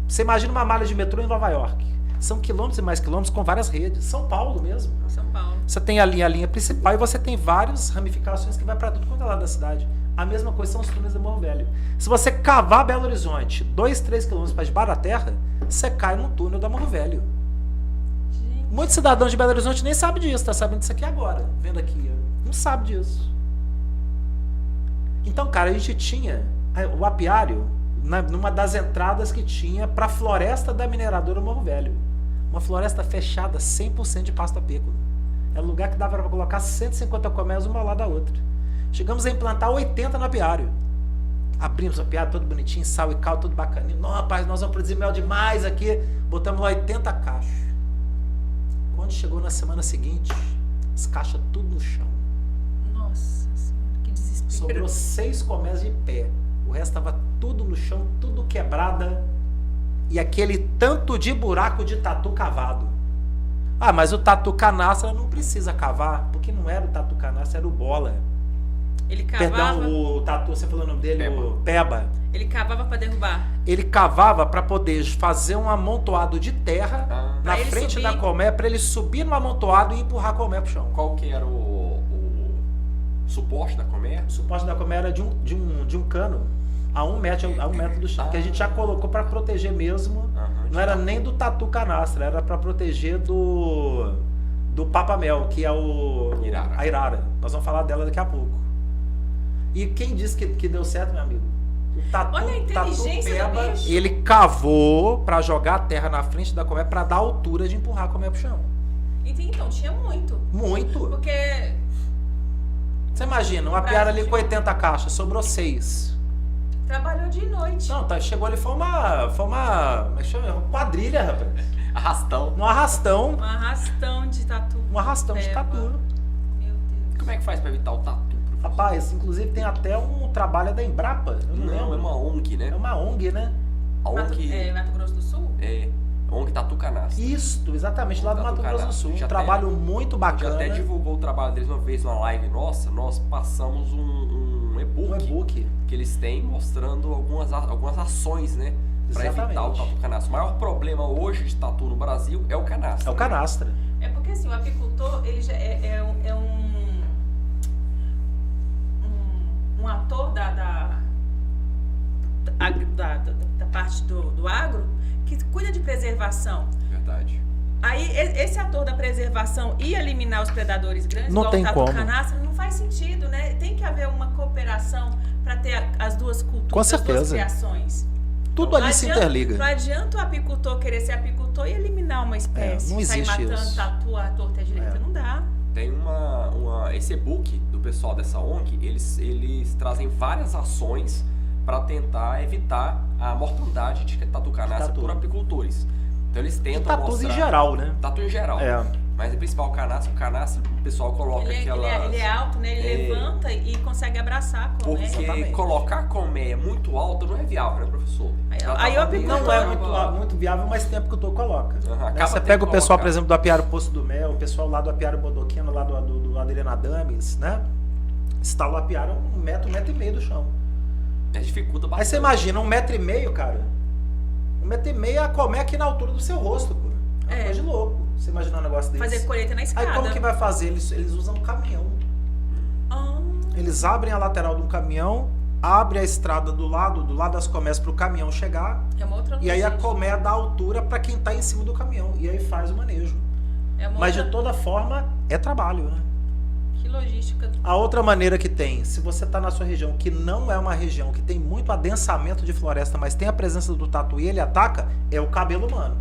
Você imagina uma malha de metrô em Nova York. São quilômetros e mais quilômetros com várias redes. São Paulo mesmo. São Paulo. Você tem a linha principal e você tem várias ramificações que vai para tudo quanto é lado da cidade. A mesma coisa são os túneis da Morro Velho. Se você cavar Belo Horizonte 2, 3 quilômetros para debaixo da terra, você cai num túnel da Morro Velho. Gente. Muitos cidadãos de Belo Horizonte nem sabem disso, tá sabendo disso aqui agora, vendo aqui. Não sabe disso. Então, cara, a gente tinha o apiário numa das entradas que tinha para a floresta da mineradora Morro Velho. Uma floresta fechada, 100% de pasto apícola. Era um lugar que dava para colocar 150 colmeias uma ao lado da outra. Chegamos a implantar 80 no apiário. Abrimos o apiário todo bonitinho, sal e cal, tudo bacaninho. Não, rapaz, nós vamos produzir mel demais aqui. Botamos lá 80 caixas. Quando chegou na semana seguinte, as caixas tudo no chão. Nossa Senhora, que desespero. Sobrou 6 colmeias de pé. O resto estava tudo no chão, tudo quebrada. E aquele tanto de buraco de tatu cavado. Ah, mas o tatu canastra não precisa cavar, porque não era o tatu canastra, era o bola. Ele cavava... Perdão, o tatu, você falou o nome dele? O Peba. Ele cavava para derrubar. Ele cavava para poder fazer um amontoado de terra na frente da colmeia, para ele subir no amontoado e empurrar a colmeia pro chão. Qual que era o suporte da colmeia? O suporte da colmeia era de um cano a 1 metro do chão, que a gente já colocou para proteger mesmo. Não era nem do tatu canastra, era para proteger do papamel, que é a Irara. Nós vamos falar dela daqui a pouco. E quem disse que deu certo, meu amigo? O tatu, olha a inteligência do bicho. Ele cavou para jogar a terra na frente da colmeia para dar altura de empurrar a colmeia pro chão. Então, tinha muito. Muito. Porque... Você imagina, uma piara ali com 80 caixas, sobrou 6. Trabalhou dia e noite. Não, tá, chegou ali, foi uma como é que chama? Uma quadrilha, rapaz. Arrastão. Um arrastão. Um arrastão de tatu. Um arrastão de tatu. Meu Deus. Como é que faz pra evitar o tatu? Rapaz, inclusive tem até um trabalho da Embrapa. Eu não lembro. É uma ONG, né? É uma ONG, né? A ONG... Mato Grosso do Sul? É, ONG Tatu Canastra. Isto, exatamente, lá do Mato Grosso do Sul. Um trabalho muito bacana. A gente até divulgou o trabalho deles uma vez numa live nossa. Nós passamos um e-book que eles têm mostrando algumas ações, né? Para evitar o tatu canastra. O maior problema hoje de tatu no Brasil é o canastra. É o canastra. É porque assim, o apicultor, ele já é um ator da parte do agro que cuida de preservação. Verdade. Aí esse ator da preservação e eliminar os predadores grandes, não tem como. Canastra, não faz sentido, né? Tem que haver uma cooperação para ter as duas culturas, com certeza. as duas criações. Tudo ali se interliga. Não adianta o apicultor querer ser apicultor e eliminar uma espécie. Não existe sair matando isso. tatu à torta direita. Não dá. Tem esse e-book do pessoal dessa ONG, eles trazem várias ações para tentar evitar a mortandade de tatu canastra por apicultores. Então eles tentam tatus mostrar... em geral, né? Tatu em geral. É. Mas o principal, o canastra, o pessoal coloca aquela... Ele é alto, né? Ele levanta e consegue abraçar a colmeia. Porque colocar a colmeia muito alta não é viável, né, professor? Aí o apicultor... Não é muito viável, mas tem apicultor coloca. Uhum, você pega o pessoal, por exemplo, do apiário Poço do Mel, o pessoal lá do apiário Bodoquino, lá do Adriana Dames, né? Instala o apiário 1 metro, 1,5 metro do chão. Dificulta bastante. Aí você imagina, 1,5 metro, cara. 1,5 metro a colmeia aqui na altura do seu rosto, pô. É uma coisa de louco. Você imagina um negócio desse. Fazer colheita na escada. Aí como que vai fazer? Eles usam um caminhão. Eles abrem a lateral de um caminhão, abrem a estrada do lado das colmeias para o caminhão chegar. É uma outra e aí a colmeia dá altura para quem está em cima do caminhão. E aí faz o manejo. Mas de toda forma, é trabalho, né? Que logística. A outra maneira que tem, se você está na sua região, que não é uma região que tem muito adensamento de floresta, mas tem a presença do tatu e ele ataca, é o cabelo humano.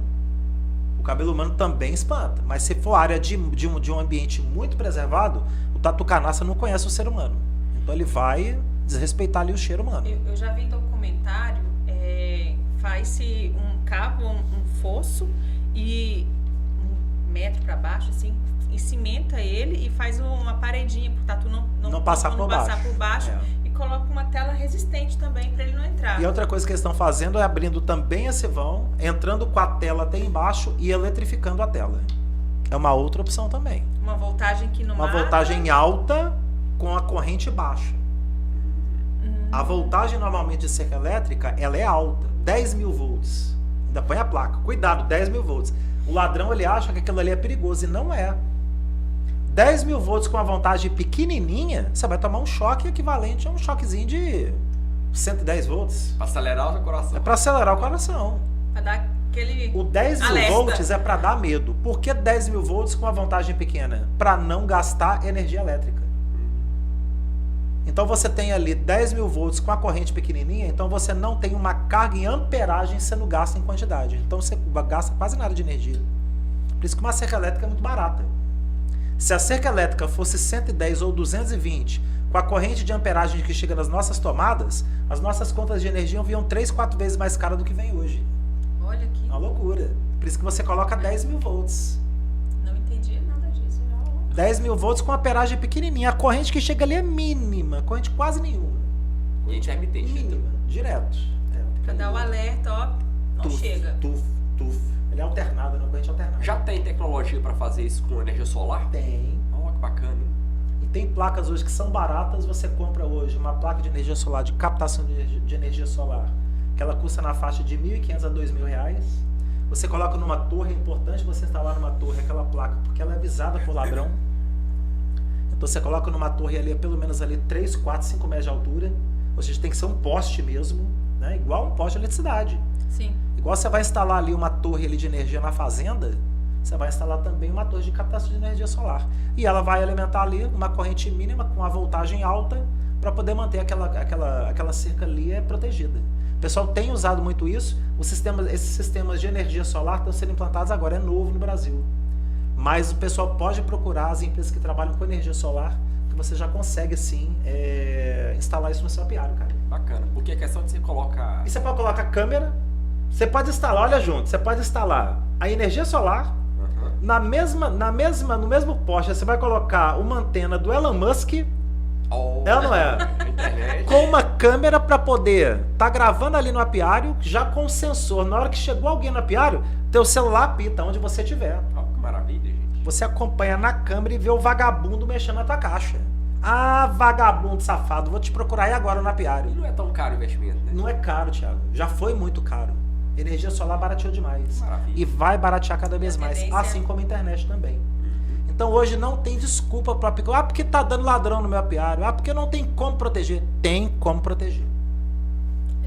O cabelo humano também espanta, mas se for área de um ambiente muito preservado, o tatu canastra não conhece o ser humano. Então ele vai desrespeitar ali o cheiro humano. Eu já vi em documentário, faz-se um fosso e 1 metro para baixo, assim, e cimenta ele e faz uma paredinha pro tatu não passar por baixo. E coloca uma tela resistente também para ele não entrar. E outra coisa que eles estão fazendo é abrindo também esse vão, entrando com a tela até embaixo e eletrificando a tela. É uma outra opção também. Uma voltagem que não mata. Uma voltagem alta com a corrente baixa. A voltagem normalmente de cerca elétrica, ela é alta, 10.000 volts. Ainda põe a placa. Cuidado, 10.000 volts. O ladrão, ele acha que aquilo ali é perigoso e não é. 10.000 volts com uma voltagem pequenininha, você vai tomar um choque equivalente a um choquezinho de 110 volts. Para acelerar o coração. É para acelerar o coração. Para dar aquele O 10.000 volts é para dar medo. Por que 10.000 volts com uma voltagem pequena? Para não gastar energia elétrica. Então você tem ali 10.000 volts com a corrente pequenininha, então você não tem uma carga em amperagem sendo gasta em quantidade. Então você gasta quase nada de energia. Por isso que uma cerca elétrica é muito barata. Se a cerca elétrica fosse 110 ou 220, com a corrente de amperagem que chega nas nossas tomadas, as nossas contas de energia vinham 3, 4 vezes mais cara do que vem hoje. Olha aqui. Uma loucura. Por isso que você coloca 10.000 volts. Não entendi nada disso. 10.000 volts com amperagem pequenininha. A corrente que chega ali é mínima, corrente quase nenhuma. E intermitente. Mínima, direto. Para dar o alerta, ó, não chega. Ele é alternado, não é corrente alternada. Já tem tecnologia para fazer isso com energia solar? Tem. Olha que bacana, hein? E tem placas hoje que são baratas. Você compra hoje uma placa de energia solar, de captação de energia solar, que ela custa na faixa de R$ 1.500 a R$ 2.000. Você coloca numa torre, é importante você instalar numa torre aquela placa, porque ela é visada por ladrão. Então você coloca numa torre ali, pelo menos ali 3, 4, 5 metros de altura. Ou seja, tem que ser um poste mesmo, né? Igual um poste de eletricidade. Sim. Igual você vai instalar ali uma torre ali de energia na fazenda, você vai instalar também uma torre de captação de energia solar. E ela vai alimentar ali uma corrente mínima com a voltagem alta para poder manter aquela cerca ali protegida. O pessoal tem usado muito isso. Esses sistemas de energia solar estão sendo implantados agora, é novo no Brasil. Mas o pessoal pode procurar as empresas que trabalham com energia solar, que você já consegue, sim, instalar isso no seu apiário, cara. Bacana. Porque a questão de você colocar... E você pode colocar câmera, você pode instalar, olha junto, você pode instalar a energia solar, no mesmo poste, você vai colocar uma antena do Elon Musk, é ou não é? Internet. Com uma câmera para poder gravando ali no apiário, já com sensor. Na hora que chegou alguém no apiário, teu celular apita onde você estiver. Oh, que maravilha, gente. Você acompanha na câmera e vê o vagabundo mexendo na tua caixa. Ah, vagabundo safado, vou te procurar aí agora no E apiário. não é tão caro o investimento, né? Não é caro, Thiago. Já foi muito caro. Energia solar barateou demais. Maravilha. E vai baratear cada vez mais. tendência Assim como a internet também. Então hoje não tem desculpa para apicultor. Ah, porque tá dando ladrão no meu apiário. Ah, porque não tem como proteger. Tem como proteger.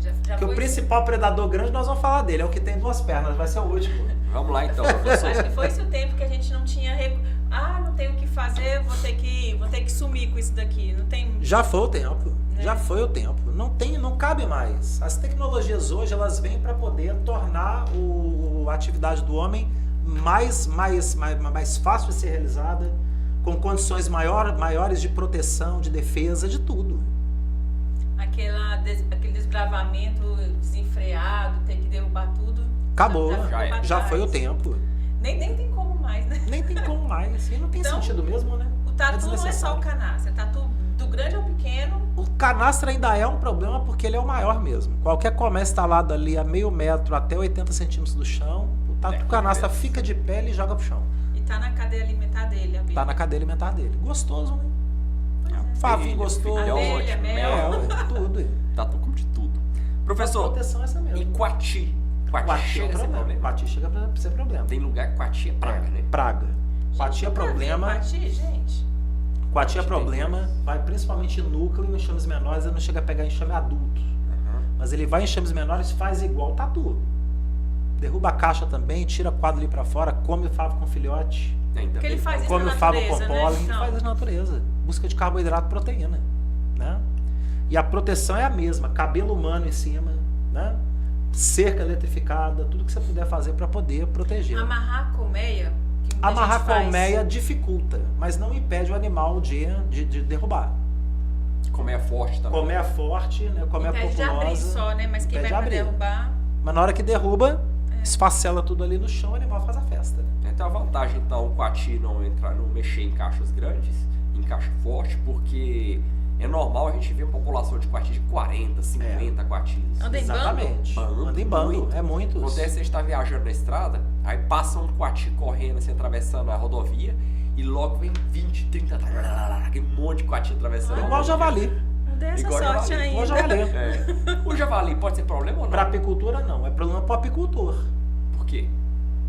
Já Porque o foi- principal predador grande, nós vamos falar dele. É o que tem 2 pernas. Vai ser o último. Vamos lá, então, Acho professor. que foi esse o tempo que a gente não tinha... não tenho o que fazer, vou ter que sumir com isso daqui. Não tem... Já foi o tempo. Né? Já foi o tempo. Não cabe mais. As tecnologias hoje, elas vêm para poder tornar a atividade do homem mais fácil de ser realizada, com condições maiores de proteção, de defesa, de tudo. Aquele desbravamento desenfreado, ter que derrubar tudo. Acabou. ficou pra Já trás. foi o tempo. Nem tem como mais, né? Nem tem como mais. E não tem Então, sentido mesmo, né? O tatu não é só o desnecessário. canastra. É tatu do grande ao pequeno. O canastra ainda é um problema porque ele é o maior mesmo. Qualquer comércio instalado ali a meio metro até 80 centímetros do chão, o canastra fica de pé e joga pro chão. E tá na cadeia alimentar dele. Tá na cadeia alimentar dele. Gostoso, né? Pois é. Favinho gostoso. Abelha, mel. Tudo. Tatu como de tudo. A Professor, proteção é essa e mesmo. Coati? Coati Coati é chega a ser problema. problema. Coati chega pra ser problema. Tem lugar que Coati é praga, né? Praga. Coati é Nunca vi problema. Coati, gente. Coati é Coati problema. Vai principalmente em núcleo e enxames menores. Ele não chega a pegar enxame adulto. Mas ele vai em enxames menores e faz igual tatu. Derruba a caixa também, tira quadro ali pra fora, come o favo com filhote, Ainda Porque ele bem. faz isso come na o favo com natureza, né? pólen, Então, faz isso na natureza. Busca de carboidrato e proteína, né? E a proteção é a mesma, cabelo humano em cima, né? Cerca eletrificada, tudo que você puder fazer para poder proteger. amarrar a colmeia. que muita Amarrar gente faz. colmeia dificulta, mas não impede o animal de derrubar. Colmeia forte também. Colmeia forte, né? Colmeia Impede de abrir populosa. só, né? Mas quem Impede vai de pra abrir. derrubar... Mas na hora que derruba, esfacela tudo ali no chão, o animal faz a festa. Né? Tem uma vantagem, então, o Coati não mexer em caixas grandes, em caixa forte, porque é normal a gente ver uma população de Coati de 40, 50 Coatis. Anda em bando? Exatamente. Bando, Anda em bando, muito. é muitos. Acontece a gente tá viajando na estrada, aí passa um Coati correndo, assim, atravessando a rodovia, e logo vem 20, 30, aquele monte de Coati atravessando. a Igual rodovia. javali. Não dei essa Igual sorte javali. Igual ainda. javali. É. O javali pode ser problema ou não? Para apicultura não, é problema para o apicultor. Por quê?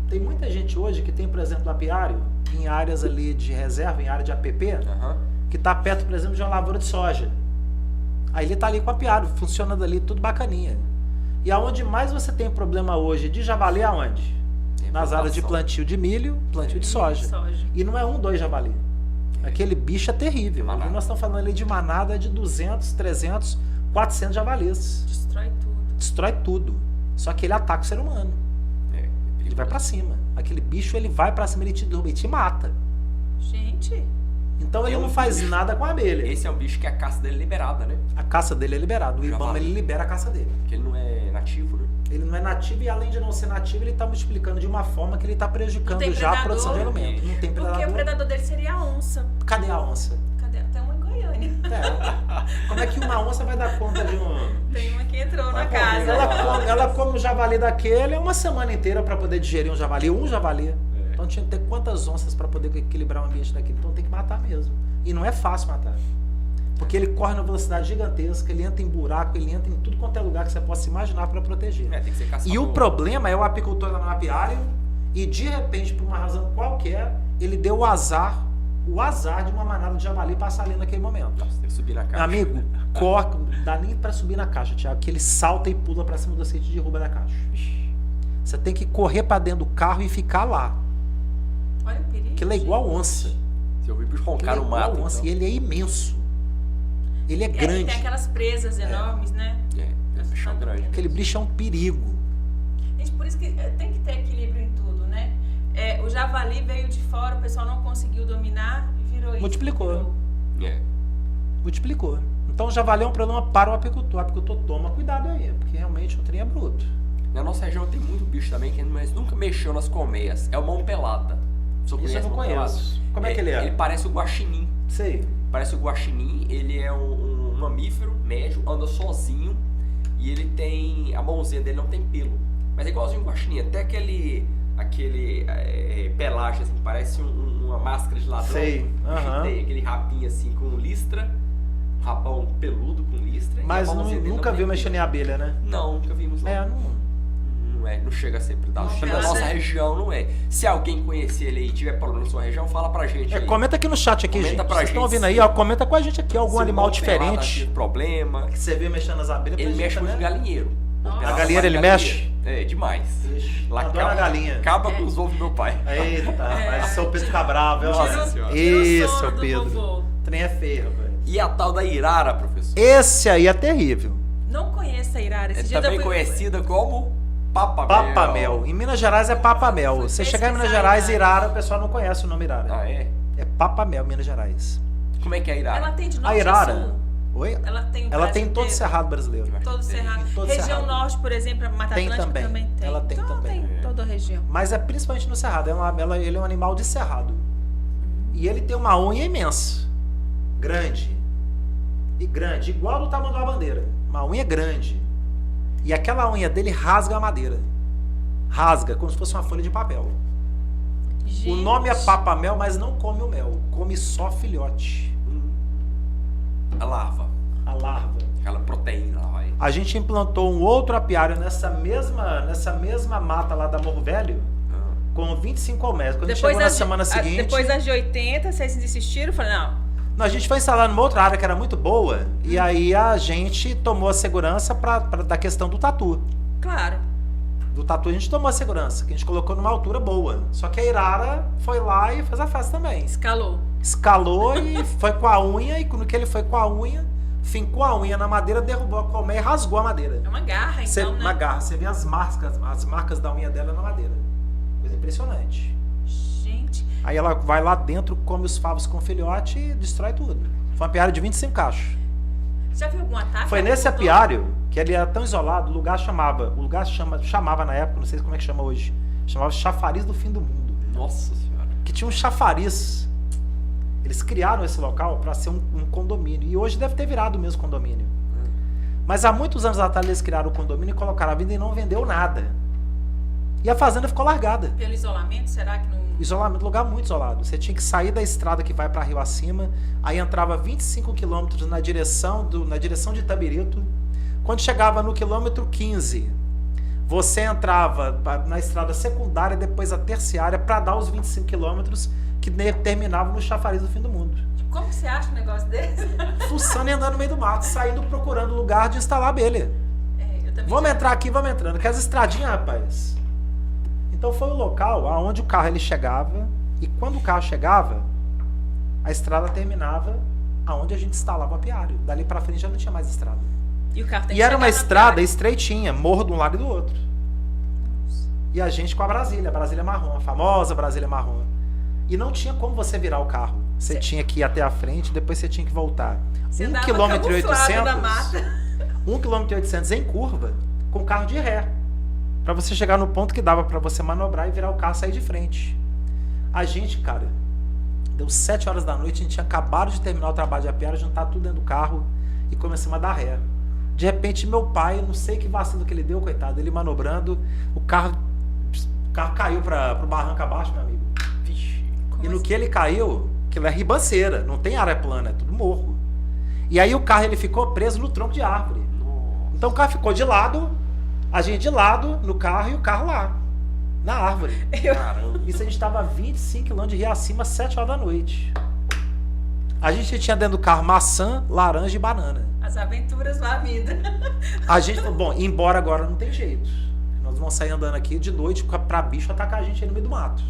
Tem muita gente hoje que tem, por exemplo, apiário em áreas ali de reserva, em área de APP, Aham. que está perto, por exemplo, de uma lavoura de soja. Aí ele está ali com o apiário, funcionando ali, tudo bacaninha. E aonde mais você tem problema hoje de javali é aonde? Nas áreas de plantio de milho, plantio de soja. E não é 1, 2 javali. Aquele bicho é terrível. Manada. E nós estamos falando ali de manada de 200, 300, 400 javalis. Destrói tudo. Destrói tudo. Só que ele ataca o ser humano. É, Ele vai pra cima. Aquele bicho, ele vai pra cima, ele te derruba, ele te mata. Gente, Então ele É um não faz bicho. nada com a abelha. Esse é um bicho que a caça dele é liberada, né? A caça dele é liberada. O Já IBAMA, vale. ele libera a caça dele. Porque ele não é nativo, né? Ele não é nativo e além de não ser nativo, ele está multiplicando de uma forma que ele está prejudicando Não tem já a predador. produção de alimento. Não tem porque predador. o predador dele seria a onça. Cadê a onça? Cadê? Tem uma em Goiânia. É. Como é que uma onça vai dar conta de um... Tem uma que entrou na Vai casa. Ela come um javali daquele uma semana inteira para poder digerir um javali. É. Então tinha que ter quantas onças para poder equilibrar o ambiente daquele. Então tem que matar mesmo. E não é fácil matar. Porque ele corre numa velocidade gigantesca, ele entra em buraco, ele entra em tudo quanto é lugar que você possa imaginar para proteger. É, tem que ser caçador. E o problema é o apicultor lá no apiário e de repente, por uma razão qualquer, ele deu o azar de uma manada de javali passar ali naquele momento. Nossa, tem que subir na Meu caixa. amigo, corre, não dá nem para subir na caixa, Thiago, que ele salta e pula para cima do você e te derruba da caixa. Você tem que correr para dentro do carro e ficar lá. Olha o perigo. Que ele é igual onça. Se eu vi bicho Ele roncar é no igual mato, onça. então. E ele é imenso. Ele é Ele grande. tem aquelas presas enormes, né? É bichão grande. Aquele bicho é um perigo. Gente, por isso que tem que ter equilíbrio em tudo, né? O javali veio de fora, o pessoal não conseguiu dominar e virou isso. Multiplicou. É. Multiplicou. Então o javali é um problema para o apicultor. O apicultor toma cuidado aí, porque realmente o trem é bruto. Na nossa região tem muito bicho também que nunca mexeu nas colmeias. É o mão pelada. Isso eu não conheço. Como é que ele é? Ele parece o guaxinim. Sei. Parece o guaxinim. Ele é um mamífero médio, anda sozinho. E ele tem... A mãozinha dele não tem pelo. Mas é igualzinho o guaxinim. Até aquele pelagem, assim, parece uma máscara de ladrão. Sei. Tem aquele rabinho assim com listra. Um rabão peludo com listra. Mas nunca viu mexendo em abelha, né? Não, nunca vimos lá. Não chega a ser predatório. Na nossa região não é. Se alguém conhecer ele aí e tiver problema na sua região, fala pra gente aí. Comenta aqui no chat aqui, comenta gente. Pra Vocês gente, estão ouvindo aí, ó, comenta com a gente aqui, algum animal diferente. Problema. Que você vê mexendo nas abelhas. Ele mexe muito galinheiro. A galinheira ele mexe? É, demais. Lá adora a galinha. Acaba com os ovos do meu pai. Eita, mas o seu Pedro fica bravo. Nossa senhora. Esse, seu Pedro. O trem é feio, velho. E a tal da irara, professor? Esse aí é terrível. Não conheço a irara. É também conhecida como papamel. Papamel. Em Minas Gerais é papamel. Você chegar em Minas Gerais, irara, o pessoal não conhece o nome irara. Ah, é? É papamel, Minas Gerais. Como é que é a irara? Ela tem de norte A irara? a sul. Oi? Ela tem todo o cerrado brasileiro. Todo cerrado. Todo Região cerrado. norte, por exemplo, a Mata Tem Atlântica também. tem. Ela tem então, também. Tem toda a região. Mas é principalmente no cerrado. Ele é um animal de cerrado. E ele tem uma unha imensa. Grande. E grande. Igual do tamanho da bandeira. Uma unha grande. E aquela unha dele rasga a madeira. Rasga, como se fosse uma folha de papel. Gente. O nome é papamel, mas não come o mel. Come só filhote. A larva. A larva. Aquela proteína lá, vai. A gente implantou um outro apiário nessa mesma mata lá da Morro Velho, com 25 colmeias. Quando a gente chegou na semana seguinte... Depois das de 80, vocês insistiram? Eu falei, não. A gente foi instalar numa outra área que era muito boa, e aí a gente tomou a segurança da questão do tatu. Claro. Do tatu a gente tomou a segurança, que a gente colocou numa altura boa. Só que a irara foi lá e fez a festa também. Escalou e foi com a unha, e no que ele foi com a unha, fincou a unha na madeira, derrubou a colmeia e rasgou a madeira. É uma garra, então, né? Uma garra. Você vê as marcas da unha dela na madeira. Coisa impressionante. Gente. Aí ela vai lá dentro, come os favos com filhote e destrói tudo. Foi uma apiário de 25 cachos. Já viu algum ataque? Foi nesse apiário que ele era tão isolado, o lugar chamava na época, não sei como é que chama hoje, chamava Chafariz do Fim do Mundo. Nossa senhora. Que tinha um chafariz. Eles criaram esse local para ser um condomínio. E hoje deve ter virado o mesmo condomínio. Mas há muitos anos atrás eles criaram o condomínio e colocaram a vida e não vendeu nada. E a fazenda ficou largada. Pelo isolamento, será que não... Isolamento, lugar muito isolado. Você tinha que sair da estrada que vai para Rio Acima, aí entrava 25 quilômetros na direção de Itabirito. Quando chegava no quilômetro 15, você entrava na estrada secundária, depois a terciária, para dar os 25 quilômetros que terminavam no Chafariz do Fim do Mundo. Como que você acha um negócio desse? Fuçando e andando no meio do mato, saindo procurando lugar de instalar abelha. Vamos entrar aqui, vamos entrando. Que as estradinhas, rapaz. Então foi o local aonde o carro ele chegava, e quando o carro chegava, a estrada terminava aonde a gente instalava o apiário. Dali pra frente já não tinha mais estrada. E o carro tem que era uma chegar na estrada praia. estreitinha, morro de um lado e do outro. E a gente com a Brasília marrom, a famosa Brasília marrom. E não tinha como você virar o carro. Você tinha que ir até a frente, depois você tinha que voltar. Você 1,8 km na mata. 1,8 km em curva, com carro de ré. Pra você chegar no ponto que dava pra você manobrar e virar o carro e sair de frente. A gente, cara, deu 7 horas da noite, a gente tinha acabado de terminar o trabalho de apiário, juntar tudo dentro do carro e começamos a dar ré. De repente, meu pai, não sei que vacilo que ele deu, coitado, ele manobrando, o carro caiu pro barranco abaixo, meu amigo. Vixe. E no que ele caiu, aquilo é ribanceira, não tem área plana, é tudo morro. E aí o carro ele ficou preso no tronco de árvore. Então o carro ficou de lado, a gente de lado no carro e o carro lá, na árvore. Caramba. Isso a gente estava a 25 km de Rio Acima, 7 horas da noite. A gente tinha dentro do carro maçã, laranja e banana. As aventuras da vida. A gente falou, bom, embora agora não tem jeito. Nós vamos sair andando aqui de noite pra bicho atacar a gente aí no meio do mato.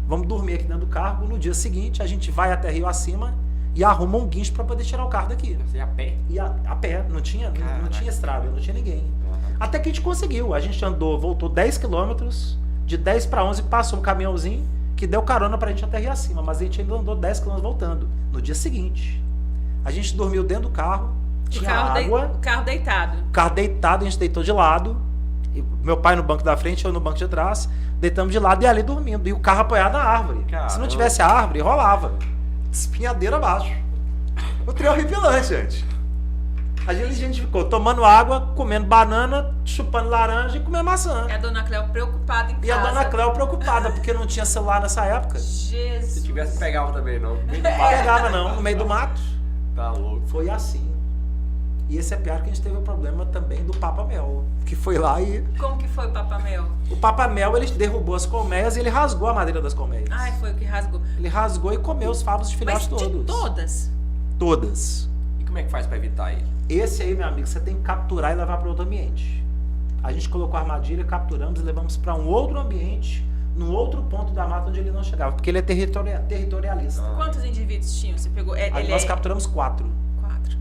Vamos dormir aqui dentro do carro, no dia seguinte a gente vai até Rio Acima e arruma um guincho para poder tirar o carro daqui. Você ia a pé? E a pé, não tinha estrada, não tinha ninguém. Até que a gente conseguiu, a gente andou, voltou 10 quilômetros, De 10 para 11 passou um caminhãozinho que deu carona pra gente até Rio Acima, mas a gente ainda andou 10 km voltando. No dia seguinte, a gente dormiu dentro do carro, tinha água. O carro deitado. O carro deitado, a gente deitou de lado. E meu pai no banco da frente, eu no banco de trás. Deitamos de lado e ali dormindo. E o carro apoiado na árvore. Caramba. Se não tivesse a árvore, rolava. Espinhadeira abaixo. O trem horripilante, gente. A gente ficou tomando água, comendo banana, chupando laranja e comendo maçã. E a dona Cléo preocupada em casa. E a dona Cléo preocupada, porque não tinha celular nessa época. Jesus. Se tivesse, pegava também, não. Não pegava não, no meio do mato. Tá louco. Foi assim. E esse é pior que a gente teve o problema também do Papa Mel, que foi lá e... Como que foi o Papa Mel? O Papa Mel, ele derrubou as colmeias e ele rasgou a madeira das colmeias. Ai, foi o que rasgou. Ele rasgou e comeu os favos de filhotes Mas de todos. todas? Todas. E como é que faz pra evitar ele? Esse aí, meu amigo, você tem que capturar e levar para outro ambiente. A gente colocou a armadilha, capturamos e levamos para um outro ambiente, num outro ponto da mata onde ele não chegava, porque ele é territorialista. Quantos indivíduos tinham? Você pegou? Aí nós capturamos 4. 4.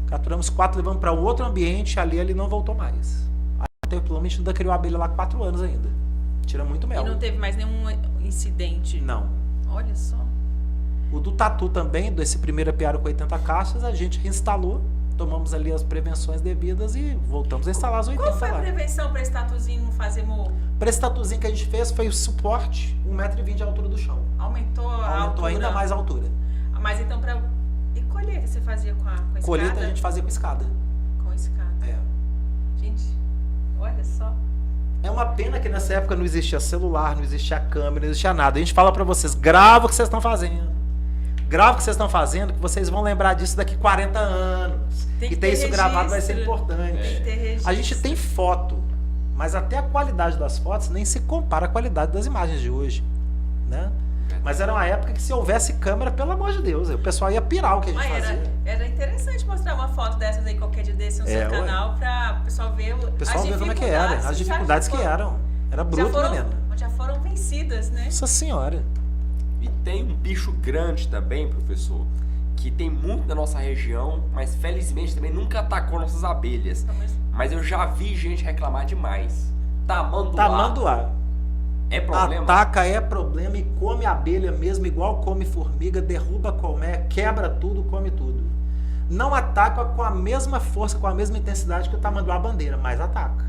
Capturamos 4, levamos para um outro ambiente, ali ele não voltou mais. Aí teve problema, a gente ainda criou a abelha lá 4 anos ainda. Tira muito mel. E não teve mais nenhum incidente? Não. Olha só. O do tatu também, desse primeiro apiário com 80 caixas, a gente reinstalou, tomamos ali as prevenções devidas e voltamos a instalar as 80 Qual foi a lá. prevenção para esse tatuzinho não fazer morro? Para esse tatuzinho que a gente fez foi o suporte, 1,20 m de altura do chão. Aumentou a Aumentou altura? ainda mais a altura. Mas então para... E colheita você fazia com a escada? Colheita a gente fazia com escada. Com escada. É. Gente, olha só. É uma pena que nessa época não existia celular, não existia câmera, não existia nada. A gente fala para vocês, grava o que vocês estão fazendo. Grava o que vocês estão fazendo, que vocês vão lembrar disso daqui 40 anos. Tem E que ter ter isso gravado vai ser registro. importante. Tem que ter registro. A gente tem foto, mas até a qualidade das fotos nem se compara à qualidade das imagens de hoje, né? Mas era uma época que se houvesse câmera, pelo amor de Deus, o pessoal ia pirar o que a gente Mas fazia. era interessante mostrar uma foto dessas aí qualquer dia desse no seu Ué. canal para o pessoal ver O pessoal vê como é que era, as dificuldades que eram. Era bruto, menina. Já foram vencidas, né? Nossa senhora. E tem um bicho grande também, professor, que tem muito na nossa região, mas felizmente também nunca atacou nossas abelhas. Mas eu já vi gente reclamar demais. Tamanduá. Tamanduá. É problema? Ataca, é problema e come abelha mesmo, igual come formiga, derruba colmeia, quebra tudo, come tudo. Não ataca com a mesma força, com a mesma intensidade que o tamanduá bandeira, mas ataca.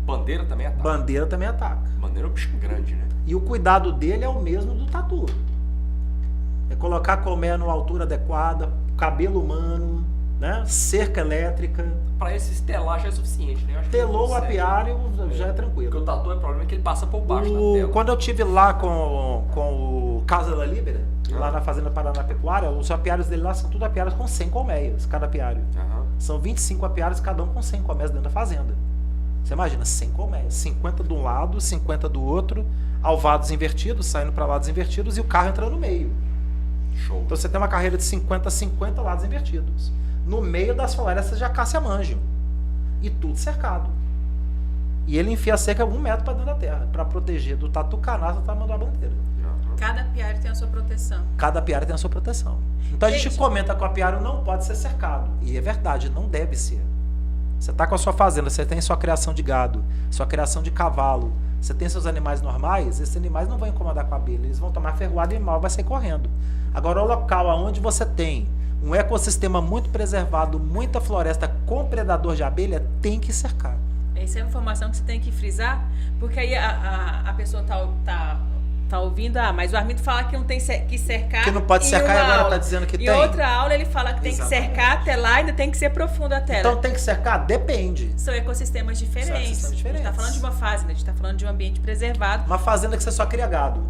Bandeira também ataca. Bandeira também ataca. Bandeira é um bicho grande, né? E o cuidado dele é o mesmo do tatu. É colocar a colmeia numa altura adequada, cabelo humano, né? Cerca elétrica. Pra esse estelar já é suficiente, né? Eu acho que Telou o consegue. apiário, já é Porque tranquilo. o tatu é problema que ele passa por baixo da tela. Quando eu tive lá com o Casa da Libera, lá na Fazenda Paranapecuária, os apiários dele lá são tudo apiários com 100 colmeias, cada apiário. Aham. São 25 apiários, cada um com 100 colmeias dentro da fazenda. Você imagina, 100 colmeias, 50 de um lado, 50 do outro, alvados invertidos, saindo para lados invertidos e o carro entrando no meio. Show. Então você tem uma carreira de 50 a 50 lados invertidos. No meio das florestas de acácia manjo. E tudo cercado. E ele enfia a cerca 1 metro para dentro da terra, para proteger do tatu-canaça do tamanho da bandeira. Aham. Cada apiário tem a sua proteção. Cada apiário tem a sua proteção. Então a gente Gente. comenta que o apiário não pode ser cercado. E é verdade, não deve ser. Você está com a sua fazenda, você tem sua criação de gado, sua criação de cavalo, você tem seus animais normais, esses animais não vão incomodar com a abelha, eles vão tomar ferroada e mal vai sair correndo. Agora, o local onde você tem um ecossistema muito preservado, muita floresta com predador de abelha, tem que cercar. Essa é uma informação que você tem que frisar, porque aí a pessoa tá ouvindo, mas o Armindo fala que não tem que cercar. Que não pode em cercar uma e agora aula. tá dizendo que em tem. outra aula ele fala que tem Exatamente. que cercar até lá e ainda tem que ser profundo até lá. Então tem que cercar? Depende. São ecossistemas diferentes. São ecossistemas diferentes. A gente tá falando de uma fazenda, a gente tá falando de um ambiente preservado. Uma fazenda que você só cria gado.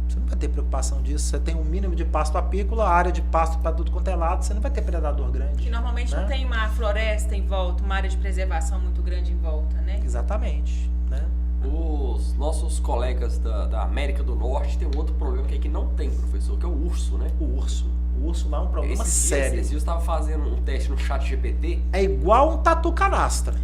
Você não vai ter preocupação disso. Você tem um mínimo de pasto apícola, área de pasto para tudo quanto é lado, você não vai ter predador grande. Que normalmente né? não tem uma floresta em volta, uma área de preservação muito grande em volta, né? Exatamente. Né? Os nossos colegas da América do Norte tem um outro problema que aqui não tem, professor, que é o urso, né? O urso. O urso lá é um problema sério. Esses dias eu estava fazendo um teste no chat GPT, É igual um tatu canastra.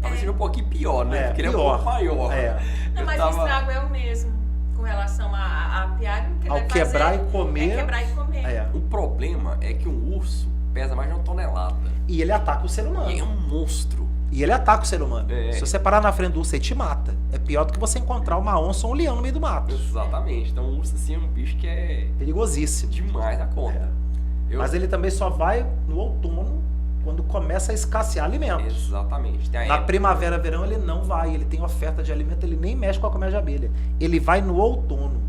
talvez seja um pouquinho pior, né? É, Porque ele é um pior. pouco maior. É. Não, Eu mas tava- o estrago é o mesmo com relação a apiário. Que ele Ao vai quebrar fazer e comer. É quebrar e comer. É. O problema é que um urso pesa mais de 1 tonelada. E ele ataca o ser humano. E é um monstro. E ele ataca o ser humano. É. Se você parar na frente do urso, ele te mata. É pior do que você encontrar uma onça ou um leão no meio do mato. Exatamente. Então o urso assim é um bicho que é Perigosíssimo. demais da conta. Mas ele também só vai no outono, quando começa a escassear alimento. Exatamente. Tem a Na época- primavera, verão, ele não vai. Ele tem oferta de alimento, ele nem mexe com a colmeia de abelha. Ele vai no outono.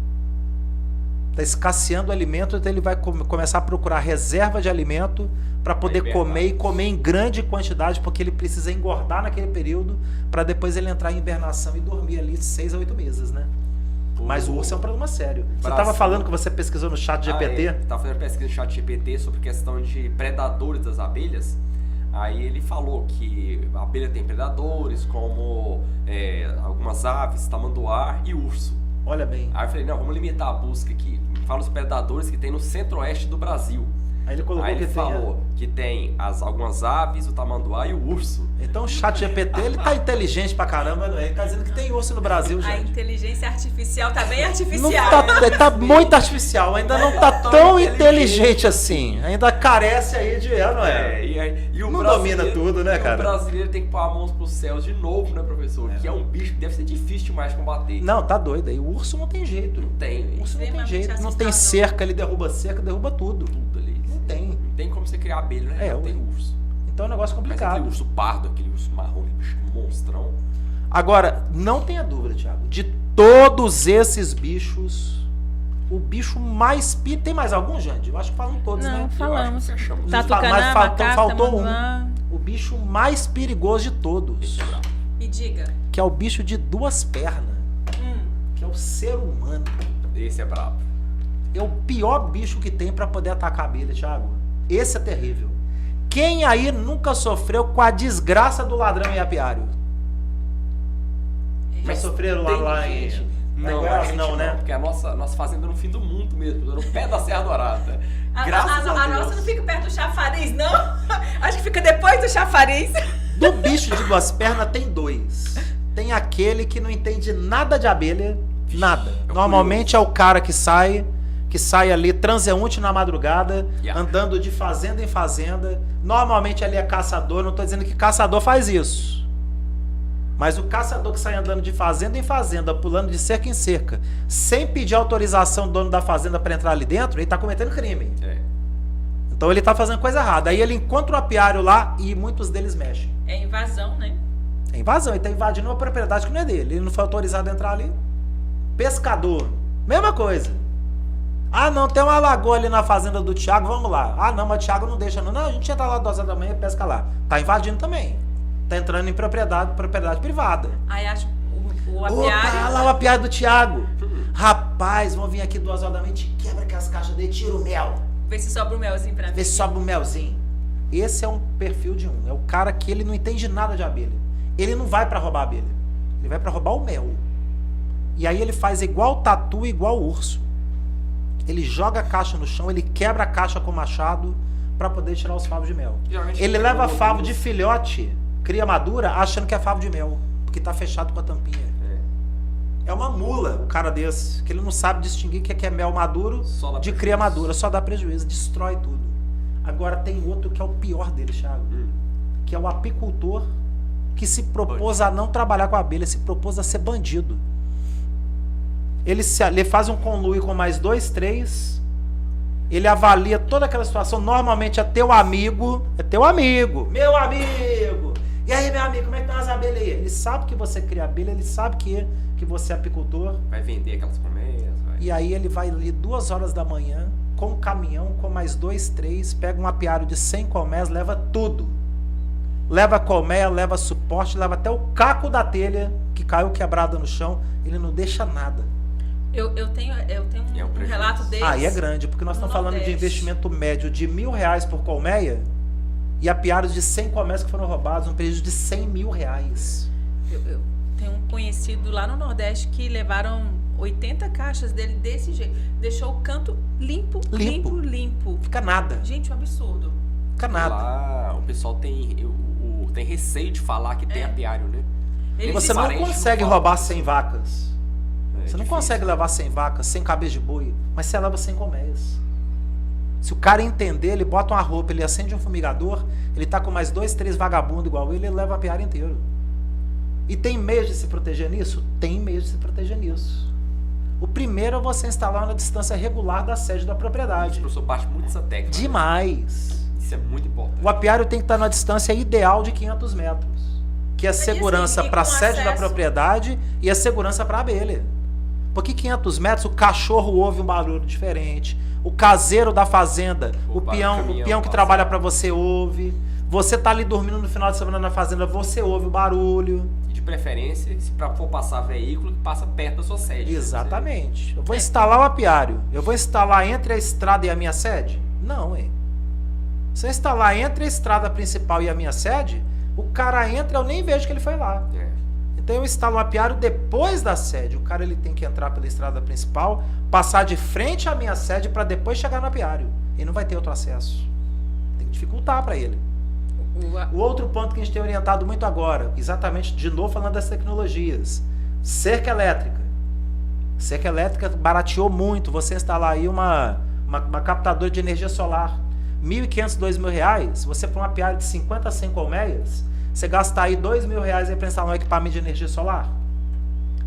Está escasseando o alimento, então ele vai começar a procurar reserva de alimento para poder hibernar. comer e comer em grande quantidade, porque ele precisa engordar naquele período para depois ele entrar em hibernação e dormir ali 6 a 8 meses, né? Mas o urso é um problema sério. Você Brasil- estava falando que você pesquisou no chat GPT? Tava fazendo pesquisa no chat GPT sobre questão de predadores das abelhas. Aí ele falou que a abelha tem predadores como algumas aves, tamanduá e urso. Olha bem. Aí eu falei, não, vamos limitar a busca aqui. Fala os predadores que tem no centro-oeste do Brasil. Aí ele colocou Aí ele que falou que tem algumas aves, o tamanduá e o urso. Então o chat GPT, ele tá inteligente pra caramba, não é? Ele tá dizendo que tem urso no Brasil, A gente. inteligência artificial tá bem Não artificial. tá, ele tá muito artificial, ainda não tá tão inteligente assim. Ainda carece aí de, não é? E o Não brasileiro- domina tudo, né, e cara? O brasileiro tem que pôr a mão pros céus de novo, né, professor? Que é um bicho que deve ser difícil demais de combater. Não, tá doido. Aí o urso não tem jeito. Não tem, O urso não tem Extremamente jeito. Não tem assustador. cerca, ele derruba cerca, derruba tudo. tudo ali. Não tem. Não tem como você criar abelha, né? É, Não tem urso. Então é um negócio Mas complicado. aquele urso pardo, aquele urso marrom, aquele bicho monstrão. Agora, não tenha dúvida, Thiago. De todos esses bichos, o bicho mais... Tem mais algum, Jande? Eu acho que falam todos, Não, né? falamos. Eu acho que fechamos. Tá. Tatucanã, Mas macaco, faltou um. tamanduá. O bicho mais perigoso de todos, Esse é brabo. Me diga. que é o bicho de 2 pernas, Hum, que é o ser humano. Esse é brabo. É o pior bicho que tem pra poder atacar a abelha, Thiago. Esse é terrível. Quem aí nunca sofreu com a desgraça do ladrão em apiário? Já Mas sofreram tem lá gente- em Não, Goiás, a gente não, né? Porque a nossa fazenda é no fim do mundo mesmo, no pé da Serra Dourada. Graças a a Deus. nossa não fica perto do chafariz, não? Acho que fica depois do chafariz. Do bicho de 2 pernas tem 2. Tem aquele que não entende nada de abelha, nada. é o Normalmente é o cara que sai ali transeunte na madrugada, Yeah. andando de fazenda em fazenda. Normalmente ali é caçador, não tô dizendo que caçador faz isso. Mas o caçador que sai andando de fazenda em fazenda, pulando de cerca em cerca, sem pedir autorização do dono da fazenda para entrar ali dentro, ele tá cometendo crime. É. Então ele tá fazendo coisa errada. Aí ele encontra o apiário lá e muitos deles mexem. É invasão, né? É invasão, ele tá invadindo uma propriedade que não é dele. Ele não foi autorizado a entrar ali. Pescador, mesma coisa. Ah, não, tem uma lagoa ali na fazenda do Thiago, vamos lá. Ah, não, mas o Thiago não deixa não. Não, a gente entra lá 2 horas da manhã e pesca lá. Tá invadindo também. Tá entrando em propriedade privada. Aí acho o Opa, apiário. lá o apiário do Thiago. Rapaz, vão vir aqui 2 horas da manhã, te quebra aquelas caixas dele, tira o mel. Vê se sobra o melzinho pra mim. Vê se sobe um melzinho. Esse é um perfil de um. É o cara que ele não entende nada de abelha. Ele não vai pra roubar a abelha. Ele vai pra roubar o mel. E aí ele faz igual tatu, igual urso. Ele joga a caixa no chão, ele quebra a caixa com o machado pra poder tirar os favos de mel. Geralmente Ele tem leva um favo de urso. filhote, cria madura, achando que é favo de mel. Porque tá fechado com a tampinha. É uma mula o cara desse, que ele não sabe distinguir o que é mel maduro Só dá de prejuízo. cria madura, só dá prejuízo, destrói tudo. Agora tem outro que é o pior dele, Thiago, que é o apicultor que se propôs a não trabalhar com a abelha, se propôs a ser bandido. Ele faz um conluio com mais 2, 3, ele avalia toda aquela situação, normalmente é teu amigo, meu amigo. E aí, meu amigo, como é que estão as abelhas aí? Ele sabe que você cria abelha, ele sabe que você é apicultor. Vai vender aquelas colmeias, vai. E aí ele vai ali 2 horas da manhã, com um caminhão, com mais 2, 3, pega um apiário de 100 colmeias, leva tudo. Leva colmeia, leva suporte, leva até o caco da telha, que caiu quebrada no chão, ele não deixa nada. Eu tenho É um um prejuízo. relato desse. Aí é grande, porque nós no estamos falando de Nordeste. investimento médio de R$1.000 por colmeia, e apiários de 100 colmeias que foram roubados, um prejuízo de R$100 mil. Eu tenho um conhecido lá no Nordeste que levaram 80 caixas dele desse jeito. Deixou o canto limpo. Fica nada, Gente, um absurdo. fica nada. Lá o pessoal tem receio de falar que tem apiário, né? Ele Você não parente consegue não roubar fala. 100 vacas. É Você não difícil. consegue levar 100 vacas, 100 cabeças de boi, mas você leva 100 colmeias. Se o cara entender, ele bota uma roupa, ele acende um fumigador, ele tá com mais 2, 3 vagabundos igual ele leva o apiário inteiro. E tem meios de se proteger nisso? Tem meios de se proteger nisso. O primeiro é você instalar uma distância regular da sede da propriedade. O professor bate muito essa técnica. Demais. Isso é muito importante. O apiário tem que estar numa distância ideal de 500 metros. Que é segurança para a sede da propriedade e a segurança para a abelha. Porque 500 metros o cachorro ouve um barulho diferente. O caseiro da fazenda, o peão que trabalha para você ouve. Você tá ali dormindo no final de semana na fazenda, você ouve o barulho. E de preferência, se for passar veículo, que passa perto da sua sede. Exatamente. Eu vou instalar o apiário. Eu vou instalar entre a estrada e a minha sede? Não, hein? Se eu instalar entre a estrada principal e a minha sede, o cara entra, eu nem vejo que ele foi lá. Então eu instalo o apiário depois da sede. O cara ele tem que entrar pela estrada principal, passar de frente à minha sede para depois chegar no apiário. Ele não vai ter outro acesso. Tem que dificultar para ele. O outro ponto que a gente tem orientado muito agora, exatamente, de novo falando das tecnologias. Cerca elétrica. Cerca elétrica barateou muito. Você instalar aí uma captadora de energia solar. R$1.500, R$2.000, você põe um apiário de 50 a 100 colmeias, você gasta aí R$2.000 para instalar um equipamento de energia solar.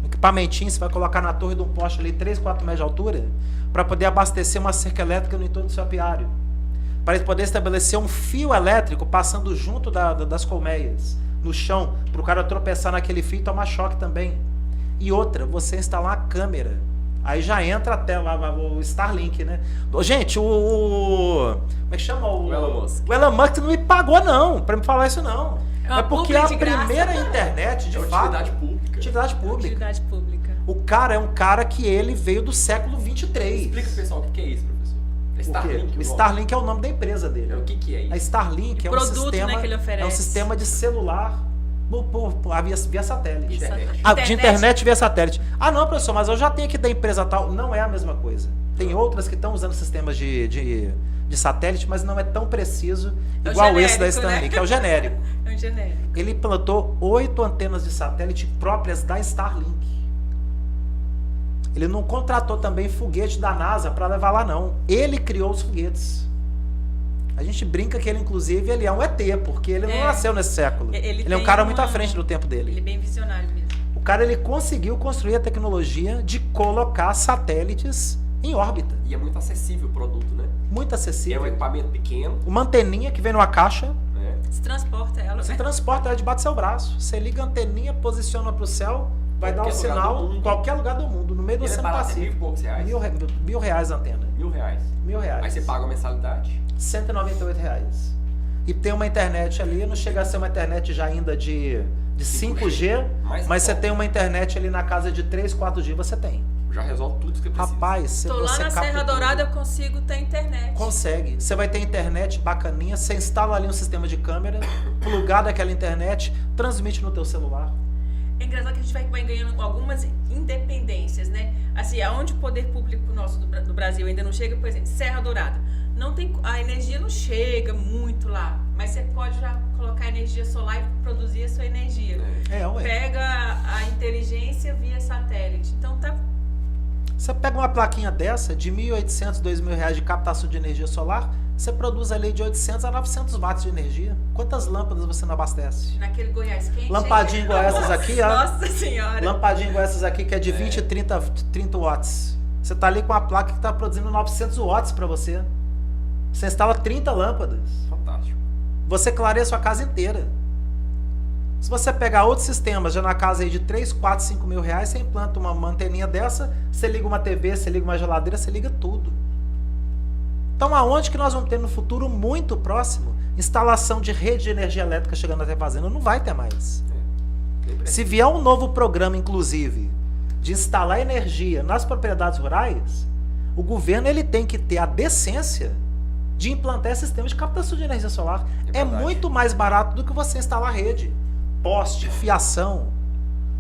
Um equipamentinho, você vai colocar na torre de um poste ali 3, 4 metros de altura, para poder abastecer uma cerca elétrica no entorno do seu apiário. Para ele poder estabelecer um fio elétrico passando junto das colmeias, no chão, para o cara tropeçar naquele fio e tomar choque também. E outra, você instalar uma câmera. Aí já entra até o Starlink, né? Gente, como é que chama? O Elon Musk. O Elon Musk não me pagou, não, pra me falar isso, não. É porque a primeira internet, de fato... Atividade pública. Atividade pública. Atividade pública. O cara é um cara que ele veio do século 23. Explica pro pessoal o que é isso, professor. É Starlink. O Starlink é o nome da empresa dele. O que é isso? A Starlink é um produto, sistema, né, que ele oferece. é um sistema de celular via satélite. Internet. De internet via satélite. Ah, não, professor, mas eu já tenho aqui da empresa tal. Não é a mesma coisa. Tem outras que estão usando sistemas de satélite, mas não é tão preciso igual esse da Starlink, que é o genérico. É o genérico. Ele implantou 8 antenas de satélite próprias da Starlink. Ele não contratou também foguete da NASA para levar lá, não. Ele criou os foguetes. A gente brinca que ele, inclusive, ele é um ET, porque ele não nasceu nesse século. Ele é um cara muito à frente do tempo dele. Ele é bem visionário mesmo. O cara, ele conseguiu construir a tecnologia de colocar satélites em órbita. E é muito acessível o produto, né? Muito É acessível. um equipamento pequeno. Uma anteninha que vem numa caixa, Né? Se transporta ela. você transporta ela debaixo do seu braço. Você liga a anteninha, posiciona para o céu, vai dar um Qualquer lugar sinal do mundo. em qualquer lugar do mundo, no meio do Ele é Oceano barato, é Pacífico. R$1.000 e poucos. R$1.000 a antena. R$1.000. Aí você paga a mensalidade. R$198. E tem uma internet ali, não chega a ser uma internet já ainda de 5G, mas você tem uma internet ali na casa de 3, 4G, você tem. Já resolve tudo que você precisa. Rapaz, Tô lá você na capta Serra tudo. Dourada, eu consigo ter internet. Consegue. Você vai ter internet bacaninha, você instala ali um sistema de câmera, plugado aquela internet, transmite no teu celular. É engraçado que a gente vai ganhando algumas independências, né? Assim, aonde o poder público nosso do Brasil ainda não chega, por exemplo, Serra Dourada. Não tem, a energia não chega muito lá, mas você pode já colocar energia solar e produzir a sua energia. Pega a inteligência via satélite. Então tá. Você pega uma plaquinha dessa, de R$1.800, R$2.000 de captação de energia solar, você produz ali de 800 a 900 watts de energia. Quantas lâmpadas você não abastece? Naquele Goiás quente. Lampadinha igual essas aqui, ó. Nossa senhora. Lampadinha igual essas aqui, que é de 20 e 30 watts. Você tá ali com uma placa que tá produzindo 900 watts para você. Você instala 30 lâmpadas. Fantástico. Você clareia a sua casa inteira. Se você pegar outros sistemas, já na casa aí de 3, 4, 5 mil reais, você implanta uma anteninha dessa, você liga uma TV, você liga uma geladeira, você liga tudo. Então aonde que nós vamos ter no futuro muito próximo instalação de rede de energia elétrica chegando até a fazenda? Não vai ter mais. Se vier um novo programa, inclusive, de instalar energia nas propriedades rurais, o governo ele tem que ter a decência de implantar sistemas de captação de energia solar. É muito mais barato do que você instalar rede, poste, fiação.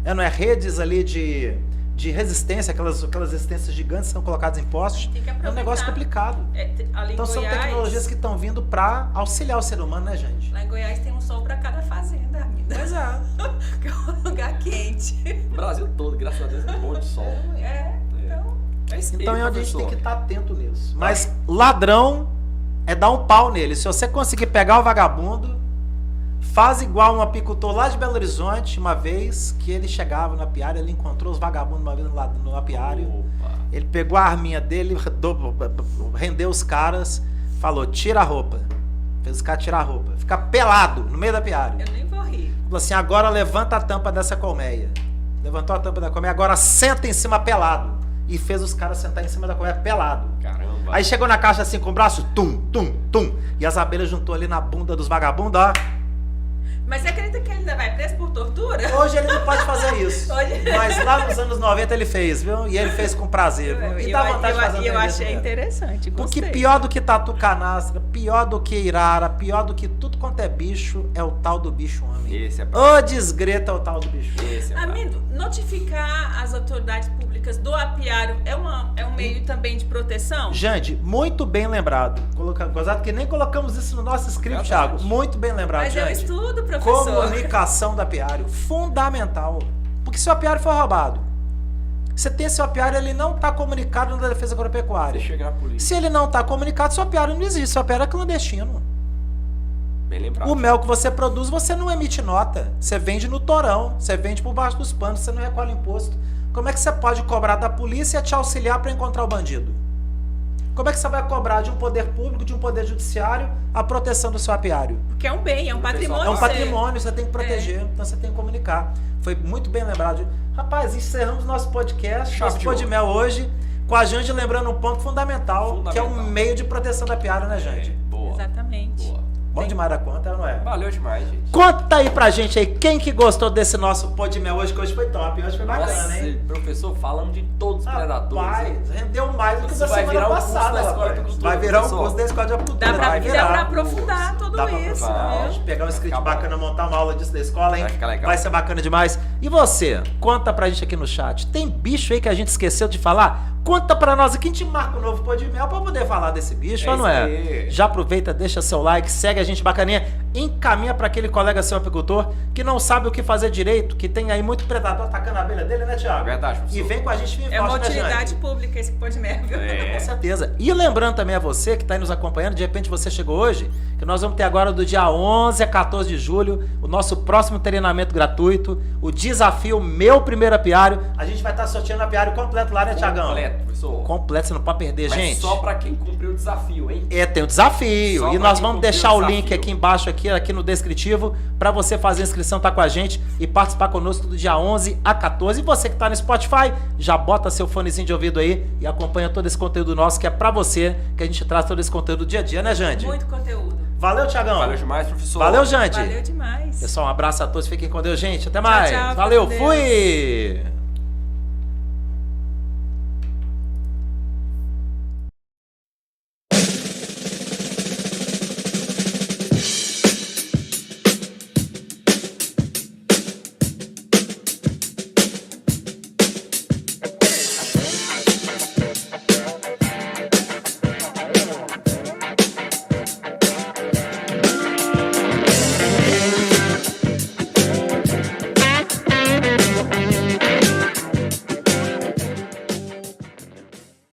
Não é redes ali de resistência, aquelas resistências gigantes que são colocadas em postes. É um negócio complicado. Então são tecnologias que estão vindo para auxiliar o ser humano, né, gente? Lá em Goiás tem um sol para cada fazenda, amiga. Pois é. Que é um lugar quente. O Brasil todo, graças a Deus, é bom de sol. Então Então a gente tem que estar atento nisso. Mas ladrão é dar um pau nele. Se você conseguir pegar o vagabundo, faz igual um apicultor lá de Belo Horizonte, uma vez que ele chegava no apiário, ele encontrou os vagabundos uma vez lá no apiário. Opa. Ele pegou a arminha dele, rendeu os caras, falou, tira a roupa. Fez os caras tirar a roupa. Ficar pelado no meio do apiário. Eu nem vou rir. Falou assim, agora levanta a tampa dessa colmeia. Levantou a tampa da colmeia, agora senta em cima pelado. E fez os caras sentar em cima da colmeia pelado. Caramba. Aí chegou na caixa assim com o braço, tum, tum, tum. E as abelhas juntou ali na bunda dos vagabundos, ó. Mas você acredita que ele ainda vai preso por tortura? Hoje ele não pode fazer isso. Hoje- Mas lá nos anos 90 ele fez, viu? E ele fez com prazer, viu? E dá vontade de fazer um eu trem achei desse mesmo. interessante, Porque gostei. pior do que tatu canastra, pior do que irara, pior do que tudo quanto é bicho, é o tal do bicho homem. Esse é brabo. Ô, desgreta é o tal do bicho. Esse é brabo. Amigo, notificar as autoridades públicas do apiário é um meio também de proteção? Jande, muito bem lembrado. Gozado que nem colocamos isso no nosso script, Verdade. Thiago. Muito bem lembrado, Mas eu Jande. estudo, professor. Comunicação do apiário, fundamental. Porque se o apiário for roubado, você tem seu apiário, ele não está comunicado na Defesa Agropecuária. Você chega na polícia. Se ele não está comunicado, seu apiário não existe, seu apiário é clandestino. Bem lembrado. O mel que você produz, você não emite nota. Você vende no torão, você vende por baixo dos panos, você não recolhe imposto. Como é que você pode cobrar da polícia te auxiliar para encontrar o bandido? Como é que você vai cobrar de um poder público, de um poder judiciário, a proteção do seu apiário? Porque é um bem, é um patrimônio. É um você- patrimônio, você tem que proteger, então você tem que comunicar. Foi muito bem lembrado. Rapaz, encerramos nosso podcast, Chave nosso de pô de ouro. mel hoje, com a Jande lembrando um ponto fundamental, que é um Fundamental. meio de proteção da apiário, né, Jande? Boa. Exatamente. Boa. Bom demais da conta, não é? Valeu demais, gente. Conta aí pra gente aí, quem que gostou desse nosso pô de mel hoje, que hoje foi top, hoje foi bacana, Nossa, hein? professor, falando de todos os predadores. Rapaz, hein? rendeu mais do que Isso da vai semana virar um curso passada, da Escola de rapaz. Apicultura, Vai virar um professor. curso da Escola de Apicultura. Dá pra, vai dá virar. pra aprofundar tudo Dá pra isso, aprofundar. viu? Pegar um script ficar bom. bacana, montar uma aula disso da escola, hein? Vai ficar legal. Vai ser bacana demais. E você, conta pra gente aqui no chat. Tem bicho aí que a gente esqueceu de falar? Conta pra nós aqui, a gente marca um novo pô de mel pra poder falar desse bicho, É ou não é? isso aí. Já aproveita, deixa seu like, segue a gente bacaninha, encaminha pra aquele colega seu apicultor que não sabe o que fazer direito, que tem aí muito predador atacando a abelha dele, né, Thiago? Verdade, professor. E vem com a gente firme e É uma forte, né, Jane? utilidade pública esse pô de mel, viu? É. Com certeza. E lembrando também a você que está aí nos acompanhando, de repente você chegou hoje, que nós vamos ter agora do dia 11 a 14 de julho o nosso próximo treinamento gratuito, o desafio Meu Primeiro Apiário. A gente vai estar sorteando apiário completo lá, né, Thiagão? Completo, professor. Completo, você não pode perder, Mas gente. só pra quem cumpriu o desafio, hein? É, tem o desafio. Só E pra nós quem vamos cumpriu deixar o o link desafio. aqui embaixo, aqui no descritivo, para você fazer a inscrição, tá com a gente e participar conosco do dia 11 a 14. E você que tá no Spotify, já bota seu fonezinho de ouvido aí e acompanha todo esse conteúdo nosso, que é para você, que a gente traz todo esse conteúdo do dia a dia, né, Jande? Muito conteúdo. Valeu, Thiagão. Valeu demais, professor. Valeu, Jande. Valeu demais. Pessoal, um abraço a todos. Fiquem com Deus, gente. Até mais. tchau, fica Valeu, com Deus. fui.